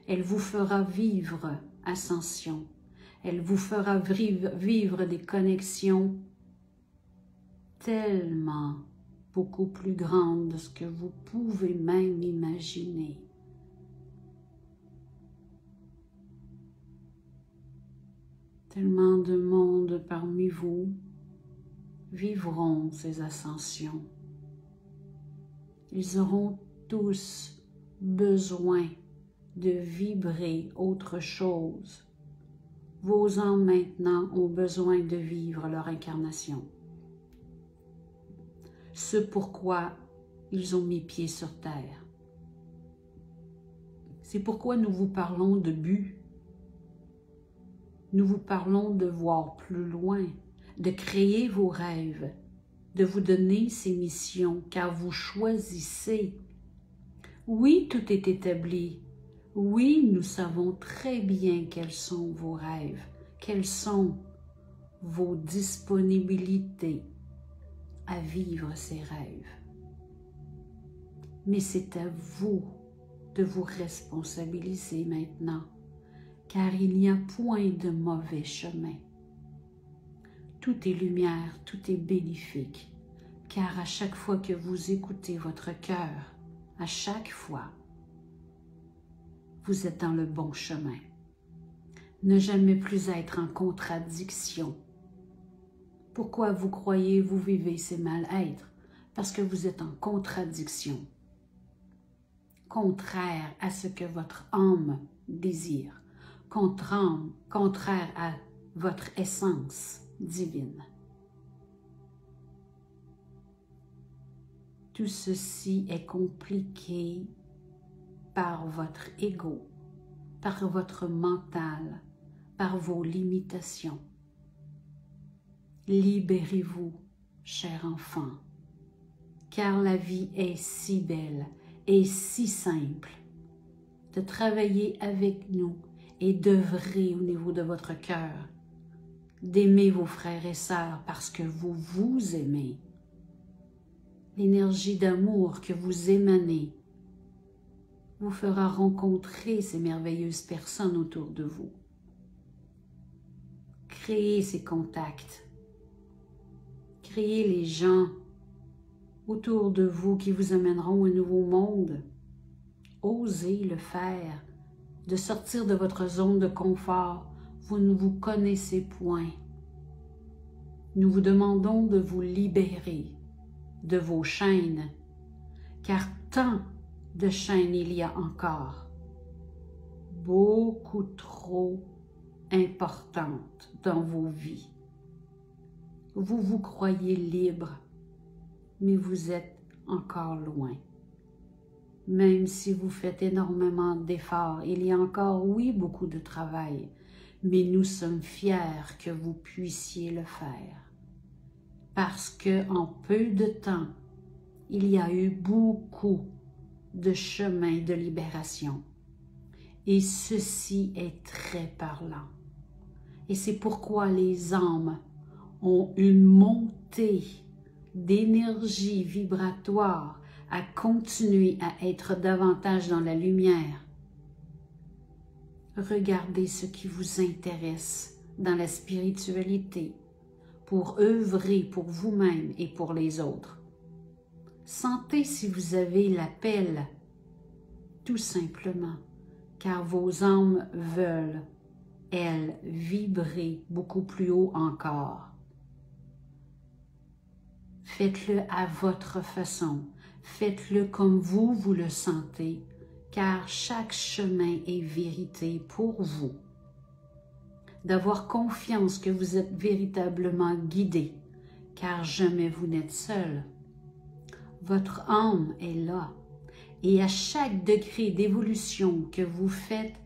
Elle vous fera vivre ascension. Elle vous fera vivre des connexions tellement beaucoup plus grandes de ce que vous pouvez même imaginer. Tellement de monde parmi vous vivront ces ascensions. Ils auront tous besoin de vibrer autre chose. Vos âmes maintenant ont besoin de vivre leur incarnation. Ce pourquoi ils ont mis pied sur terre. C'est pourquoi nous vous parlons de but. Nous vous parlons de voir plus loin, de créer vos rêves, de vous donner ces missions, car vous choisissez. Oui, tout est établi. Oui, nous savons très bien quels sont vos rêves, quelles sont vos disponibilités à vivre ces rêves. Mais c'est à vous de vous responsabiliser maintenant, car il n'y a point de mauvais chemin. Tout est lumière, tout est bénéfique, car à chaque fois que vous écoutez votre cœur, à chaque fois, vous êtes dans le bon chemin. Ne jamais plus être en contradiction. Pourquoi vous croyez vous vivez ces mal-être? Parce que vous êtes en contradiction, contraire à ce que votre âme désire, contraire à votre essence divine. Tout ceci est compliqué par votre ego, par votre mental, par vos limitations. Libérez-vous, cher enfant, car la vie est si belle et si simple de travailler avec nous et d'œuvrer au niveau de votre cœur, d'aimer vos frères et sœurs parce que vous vous aimez. L'énergie d'amour que vous émanez vous fera rencontrer ces merveilleuses personnes autour de vous. Créez ces contacts. Créez les gens autour de vous qui vous amèneront un nouveau monde. Osez le faire, de sortir de votre zone de confort. Vous ne vous connaissez point. Nous vous demandons de vous libérer de vos chaînes, car tant de chaînes il y a encore, beaucoup trop importantes dans vos vies. Vous vous croyez libre, mais vous êtes encore loin. Même si vous faites énormément d'efforts, il y a encore, oui, beaucoup de travail, mais nous sommes fiers que vous puissiez le faire. Parce qu'en peu de temps, il y a eu beaucoup de chemins de libération. Et ceci est très parlant. Et c'est pourquoi les âmes ont une montée d'énergie vibratoire à continuer à être davantage dans la lumière. Regardez ce qui vous intéresse dans la spiritualité pour œuvrer pour vous-même et pour les autres. Sentez si vous avez l'appel, tout simplement, car vos âmes veulent, elles, vibrer beaucoup plus haut encore. Faites-le à votre façon, faites-le comme vous le sentez, car chaque chemin est vérité pour vous. D'avoir confiance que vous êtes véritablement guidé, car jamais vous n'êtes seul. Votre âme est là, et à chaque degré d'évolution que vous faites,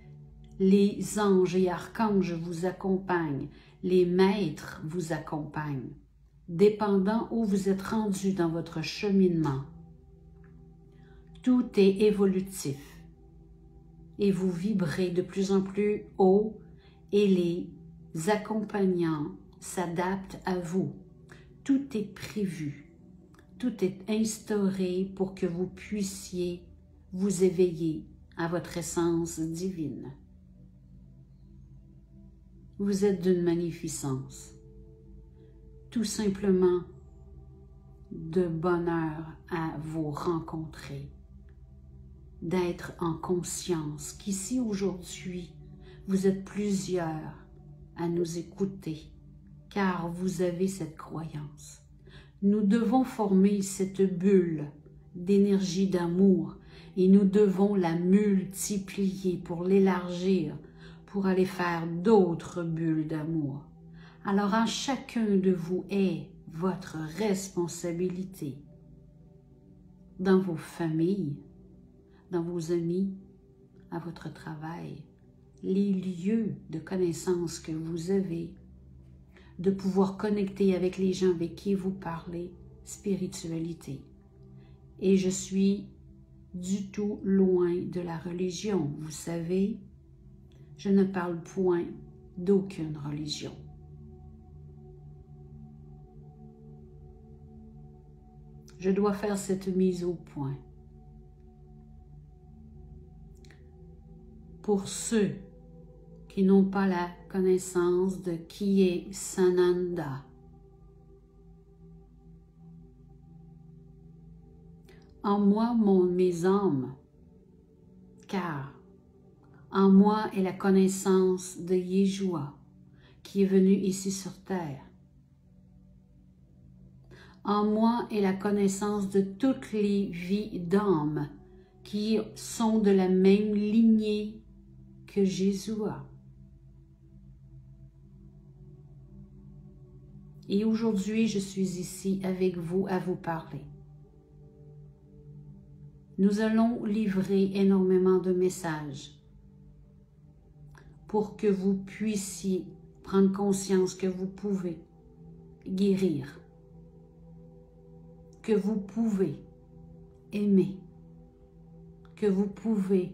les anges et archanges vous accompagnent, les maîtres vous accompagnent. dépendant où vous êtes rendu dans votre cheminement. Tout est évolutif et vous vibrez de plus en plus haut et les accompagnants s'adaptent à vous. Tout est prévu, tout est instauré pour que vous puissiez vous éveiller à votre essence divine. Vous êtes d'une magnificence, tout simplement de bonheur à vous rencontrer, d'être en conscience qu'ici aujourd'hui, vous êtes plusieurs à nous écouter, car vous avez cette croyance. Nous devons former cette bulle d'énergie d'amour et nous devons la multiplier pour l'élargir, pour aller faire d'autres bulles d'amour. Alors en chacun de vous est votre responsabilité dans vos familles, dans vos amis, à votre travail, les lieux de connaissance que vous avez, de pouvoir connecter avec les gens avec qui vous parlez, spiritualité. Et je suis du tout loin de la religion. Vous savez, je ne parle point d'aucune religion. Je dois faire cette mise au point. Pour ceux qui n'ont pas la connaissance de qui est Sananda, en moi mes âmes, car en moi est la connaissance de Yeshua qui est venu ici sur terre. En moi est la connaissance de toutes les vies d'âmes qui sont de la même lignée que Jésus a. Et aujourd'hui, je suis ici avec vous à vous parler. Nous allons livrer énormément de messages pour que vous puissiez prendre conscience que vous pouvez guérir, que vous pouvez aimer, que vous pouvez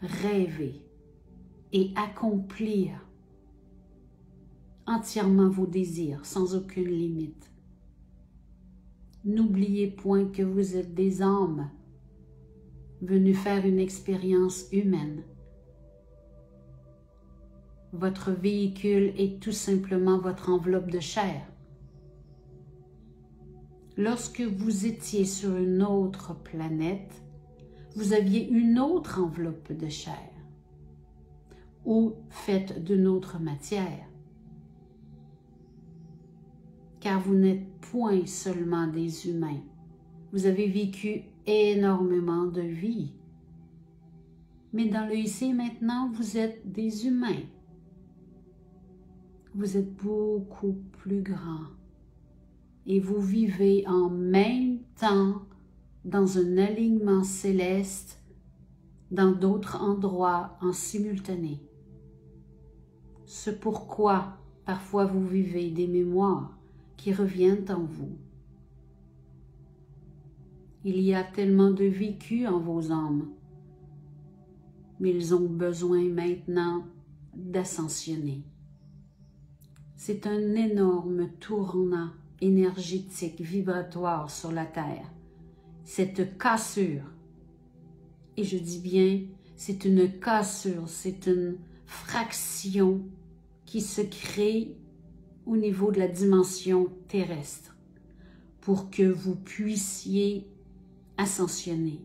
rêver et accomplir entièrement vos désirs sans aucune limite. N'oubliez point que vous êtes des âmes venues faire une expérience humaine. Votre véhicule est tout simplement votre enveloppe de chair. Lorsque vous étiez sur une autre planète, vous aviez une autre enveloppe de chair ou faite d'une autre matière. Car vous n'êtes point seulement des humains. Vous avez vécu énormément de vies. Mais dans le ici et maintenant, vous êtes des humains. Vous êtes beaucoup plus grands. Et vous vivez en même temps dans un alignement céleste, dans d'autres endroits en simultané. C'est pourquoi parfois vous vivez des mémoires qui reviennent en vous. Il y a tellement de vécu en vos âmes, mais ils ont besoin maintenant d'ascensionner. C'est un énorme tournant énergétique, vibratoire sur la Terre. Cette cassure, et je dis bien, c'est une cassure, c'est une fraction qui se crée au niveau de la dimension terrestre pour que vous puissiez ascensionner,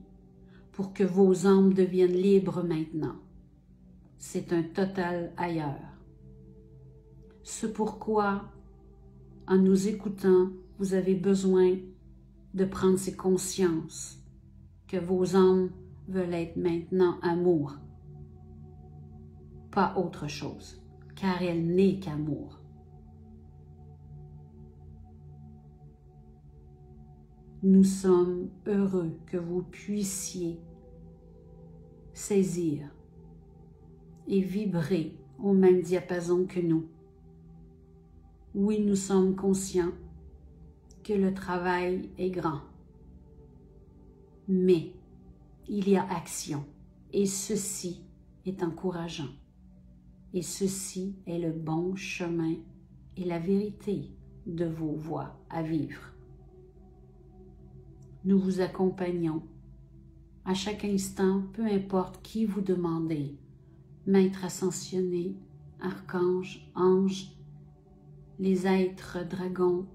pour que vos âmes deviennent libres maintenant. C'est un total ailleurs. C'est pourquoi, en nous écoutant, vous avez besoin de prendre ces consciences que vos âmes veulent être maintenant amour, pas autre chose, car elle n'est qu'amour. Nous sommes heureux que vous puissiez saisir et vibrer au même diapason que nous. Oui, nous sommes conscients que le travail est grand, mais il y a action et ceci est encourageant. Et ceci est le bon chemin et la vérité de vos voies à vivre. Nous vous accompagnons à chaque instant, peu importe qui vous demandez, maître ascensionné, archange, ange, les êtres dragons,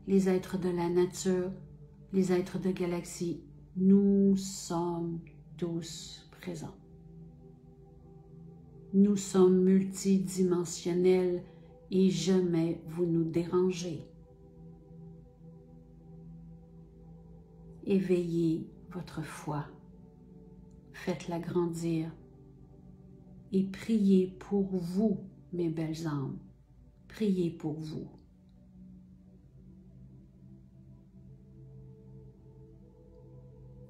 les êtres de la nature, les êtres de galaxie, nous sommes tous présents. Nous sommes multidimensionnels et jamais vous nous dérangez. Éveillez votre foi, faites-la grandir et priez pour vous, mes belles âmes. Priez pour vous.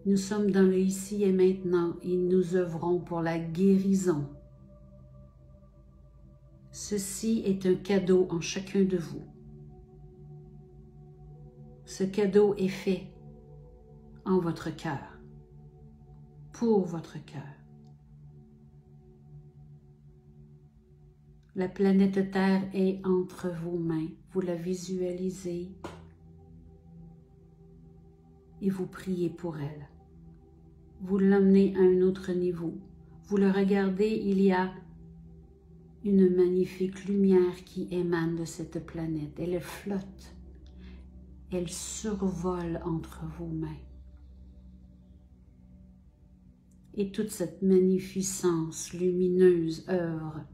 Nous sommes dans le ici et maintenant et nous œuvrons pour la guérison. Ceci est un cadeau en chacun de vous. Ce cadeau est fait en votre cœur, pour votre cœur. La planète Terre est entre vos mains. Vous la visualisez et vous priez pour elle. Vous l'emmenez à un autre niveau. Vous le regardez, il y a une magnifique lumière qui émane de cette planète. Elle flotte. Elle survole entre vos mains. Et toute cette magnificence lumineuse œuvre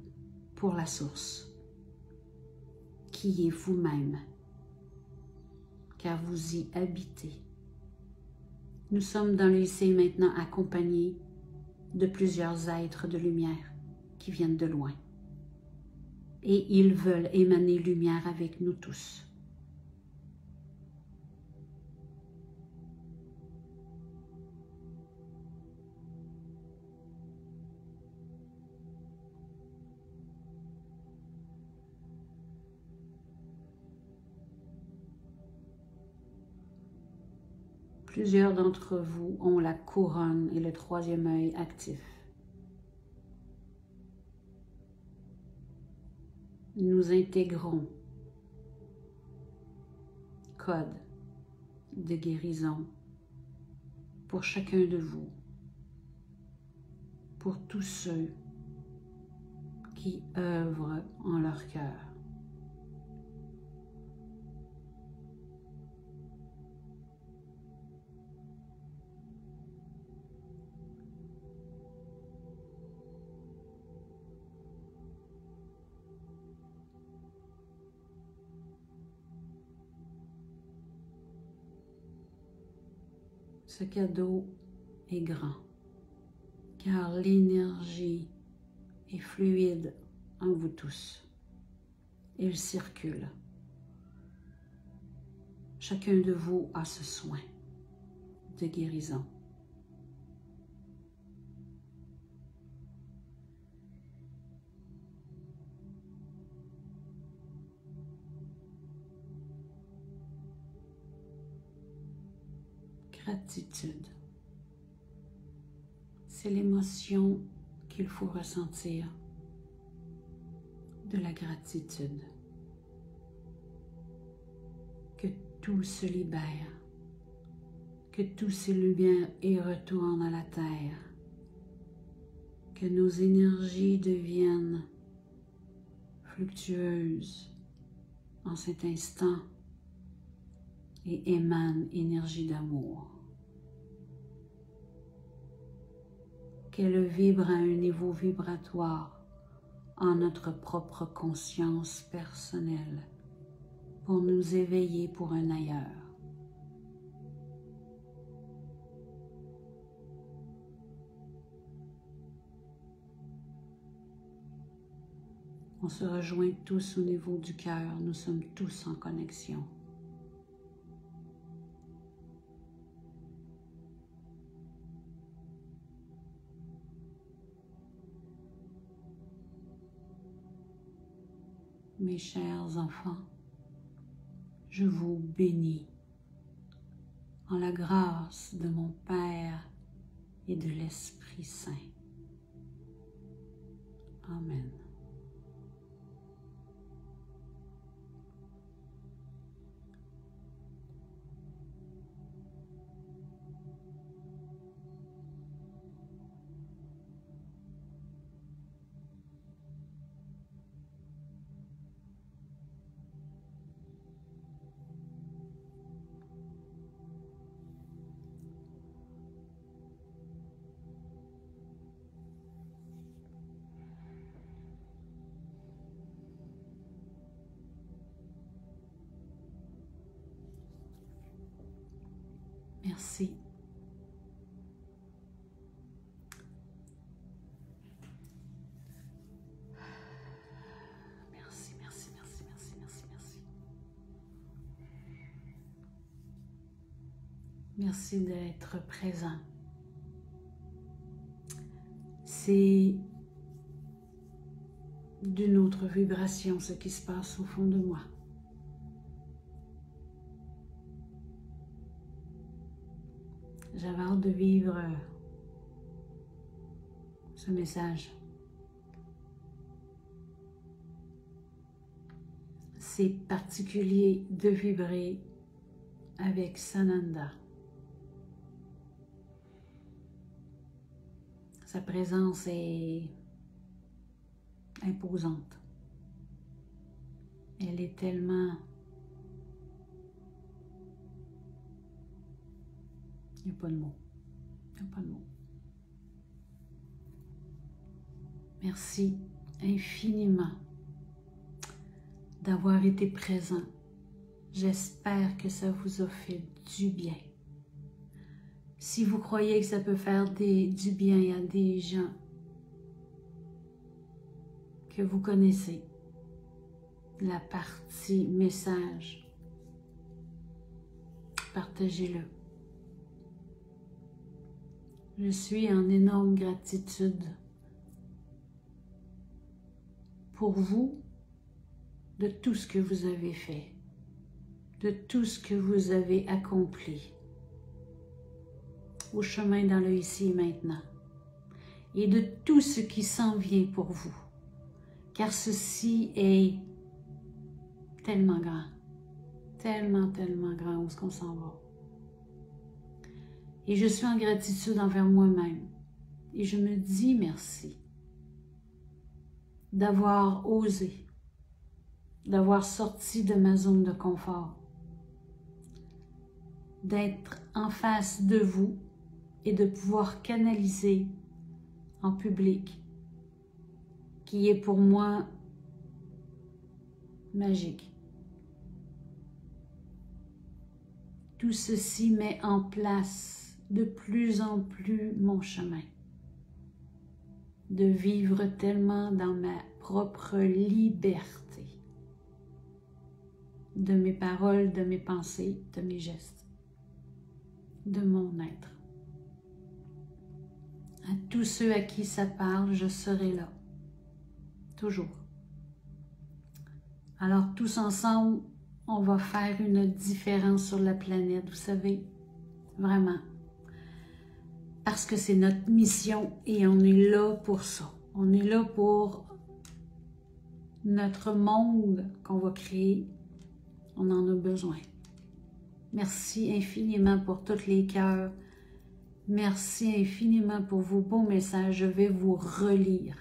pour la source, qui est vous-même, car vous y habitez. Nous sommes dans le lycée maintenant accompagnés de plusieurs êtres de lumière qui viennent de loin. Et ils veulent émaner lumière avec nous tous. Plusieurs d'entre vous ont la couronne et le troisième œil actif. Nous intégrons code de guérison pour chacun de vous, pour tous ceux qui œuvrent en leur cœur. Ce cadeau est grand, car l'énergie est fluide en vous tous. Elle circule. Chacun de vous a ce soin de guérison. Gratitude. C'est l'émotion qu'il faut ressentir, de la gratitude. Que tout se libère, que tout se libère et retourne à la terre, que nos énergies deviennent fluctueuses en cet instant et émanent énergie d'amour. Qu'elle vibre à un niveau vibratoire en notre propre conscience personnelle pour nous éveiller pour un ailleurs. On se rejoint tous au niveau du cœur, nous sommes tous en connexion. Mes chers enfants, je vous bénis en la grâce de mon Père et de l'Esprit Saint. Amen. Merci. Merci, merci, merci, merci, merci, merci. Merci d'être présent. C'est d'une autre vibration ce qui se passe au fond de moi. J'avais hâte de vivre ce message. C'est particulier de vibrer avec Sananda. Sa présence est imposante. Elle est tellement... Il n'y a pas de mots. Il n'y a pas de mots. Merci infiniment d'avoir été présent. J'espère que ça vous a fait du bien. Si vous croyez que ça peut faire du bien à des gens que vous connaissez, la partie message, partagez-le. Je suis en énorme gratitude pour vous, de tout ce que vous avez fait, de tout ce que vous avez accompli au chemin dans le ici et maintenant, et de tout ce qui s'en vient pour vous, car ceci est tellement grand, tellement grand où est-ce qu'on s'en va. Et je suis en gratitude envers moi-même. Et je me dis merci d'avoir osé, d'avoir sorti de ma zone de confort, d'être en face de vous et de pouvoir canaliser en public, qui est pour moi magique. Tout ceci met en place de plus en plus mon chemin, de vivre tellement dans ma propre liberté, de mes paroles, de mes pensées, de mes gestes, de mon être. À tous ceux à qui ça parle, je serai là, toujours. Alors tous ensemble, on va faire une différence sur la planète, vous savez, vraiment. Parce que c'est notre mission et on est là pour ça. On est là pour notre monde qu'on va créer. On en a besoin. Merci infiniment pour tous les cœurs. Merci infiniment pour vos beaux messages. Je vais vous relire.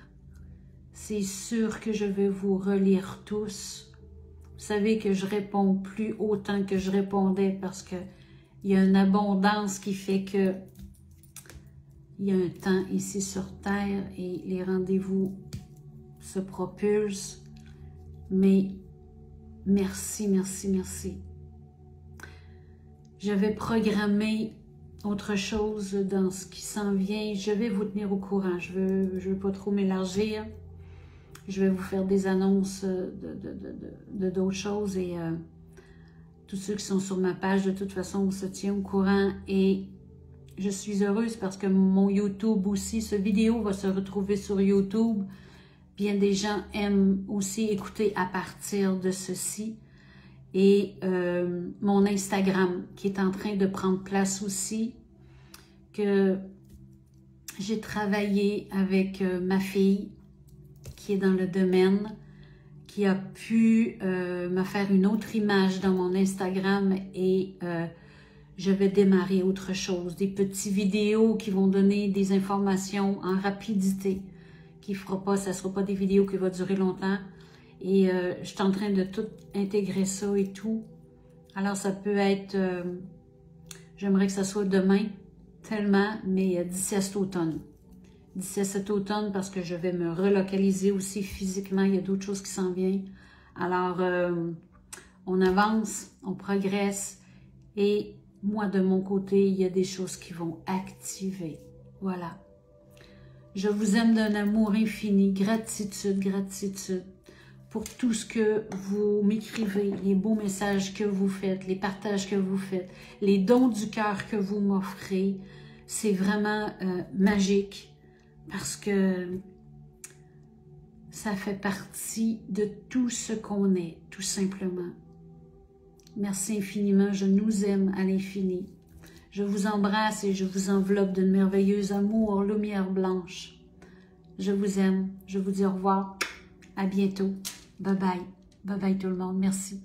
C'est sûr que je vais vous relire tous. Vous savez que je réponds plus autant que je répondais parce que il y a une abondance qui fait que il y a un temps ici sur Terre et les rendez-vous se propulsent. Mais merci, merci, merci. J'avais programmé autre chose dans ce qui s'en vient. Je vais vous tenir au courant. Je veux pas trop m'élargir. Je vais vous faire des annonces de d'autres choses et tous ceux qui sont sur ma page, de toute façon, on se tient au courant et je suis heureuse parce que mon YouTube aussi, ce vidéo va se retrouver sur YouTube. Bien des gens aiment aussi écouter à partir de ceci. et mon Instagram qui est en train de prendre place aussi, que j'ai travaillé avec ma fille qui est dans le domaine, qui a pu me faire une autre image dans mon Instagram et je vais démarrer autre chose, des petites vidéos qui vont donner des informations en rapidité, qui fera pas, ça sera pas des vidéos qui vont durer longtemps. Et je suis en train de tout intégrer ça et tout. Alors ça peut être, j'aimerais que ça soit demain, tellement, mais d'ici à cet automne. D'ici à cet automne, parce que je vais me relocaliser aussi physiquement, il y a d'autres choses qui s'en viennent. Alors, on avance, on progresse, et moi, de mon côté, il y a des choses qui vont activer. Voilà. Je vous aime d'un amour infini, gratitude, gratitude pour tout ce que vous m'écrivez, les beaux messages que vous faites, les partages que vous faites, les dons du cœur que vous m'offrez. C'est vraiment magique parce que ça fait partie de tout ce qu'on est, tout simplement. Merci infiniment, je nous aime à l'infini. Je vous embrasse et je vous enveloppe d'une merveilleuse amour, lumière blanche. Je vous aime, je vous dis au revoir, à bientôt. Bye bye. Bye bye tout le monde. Merci.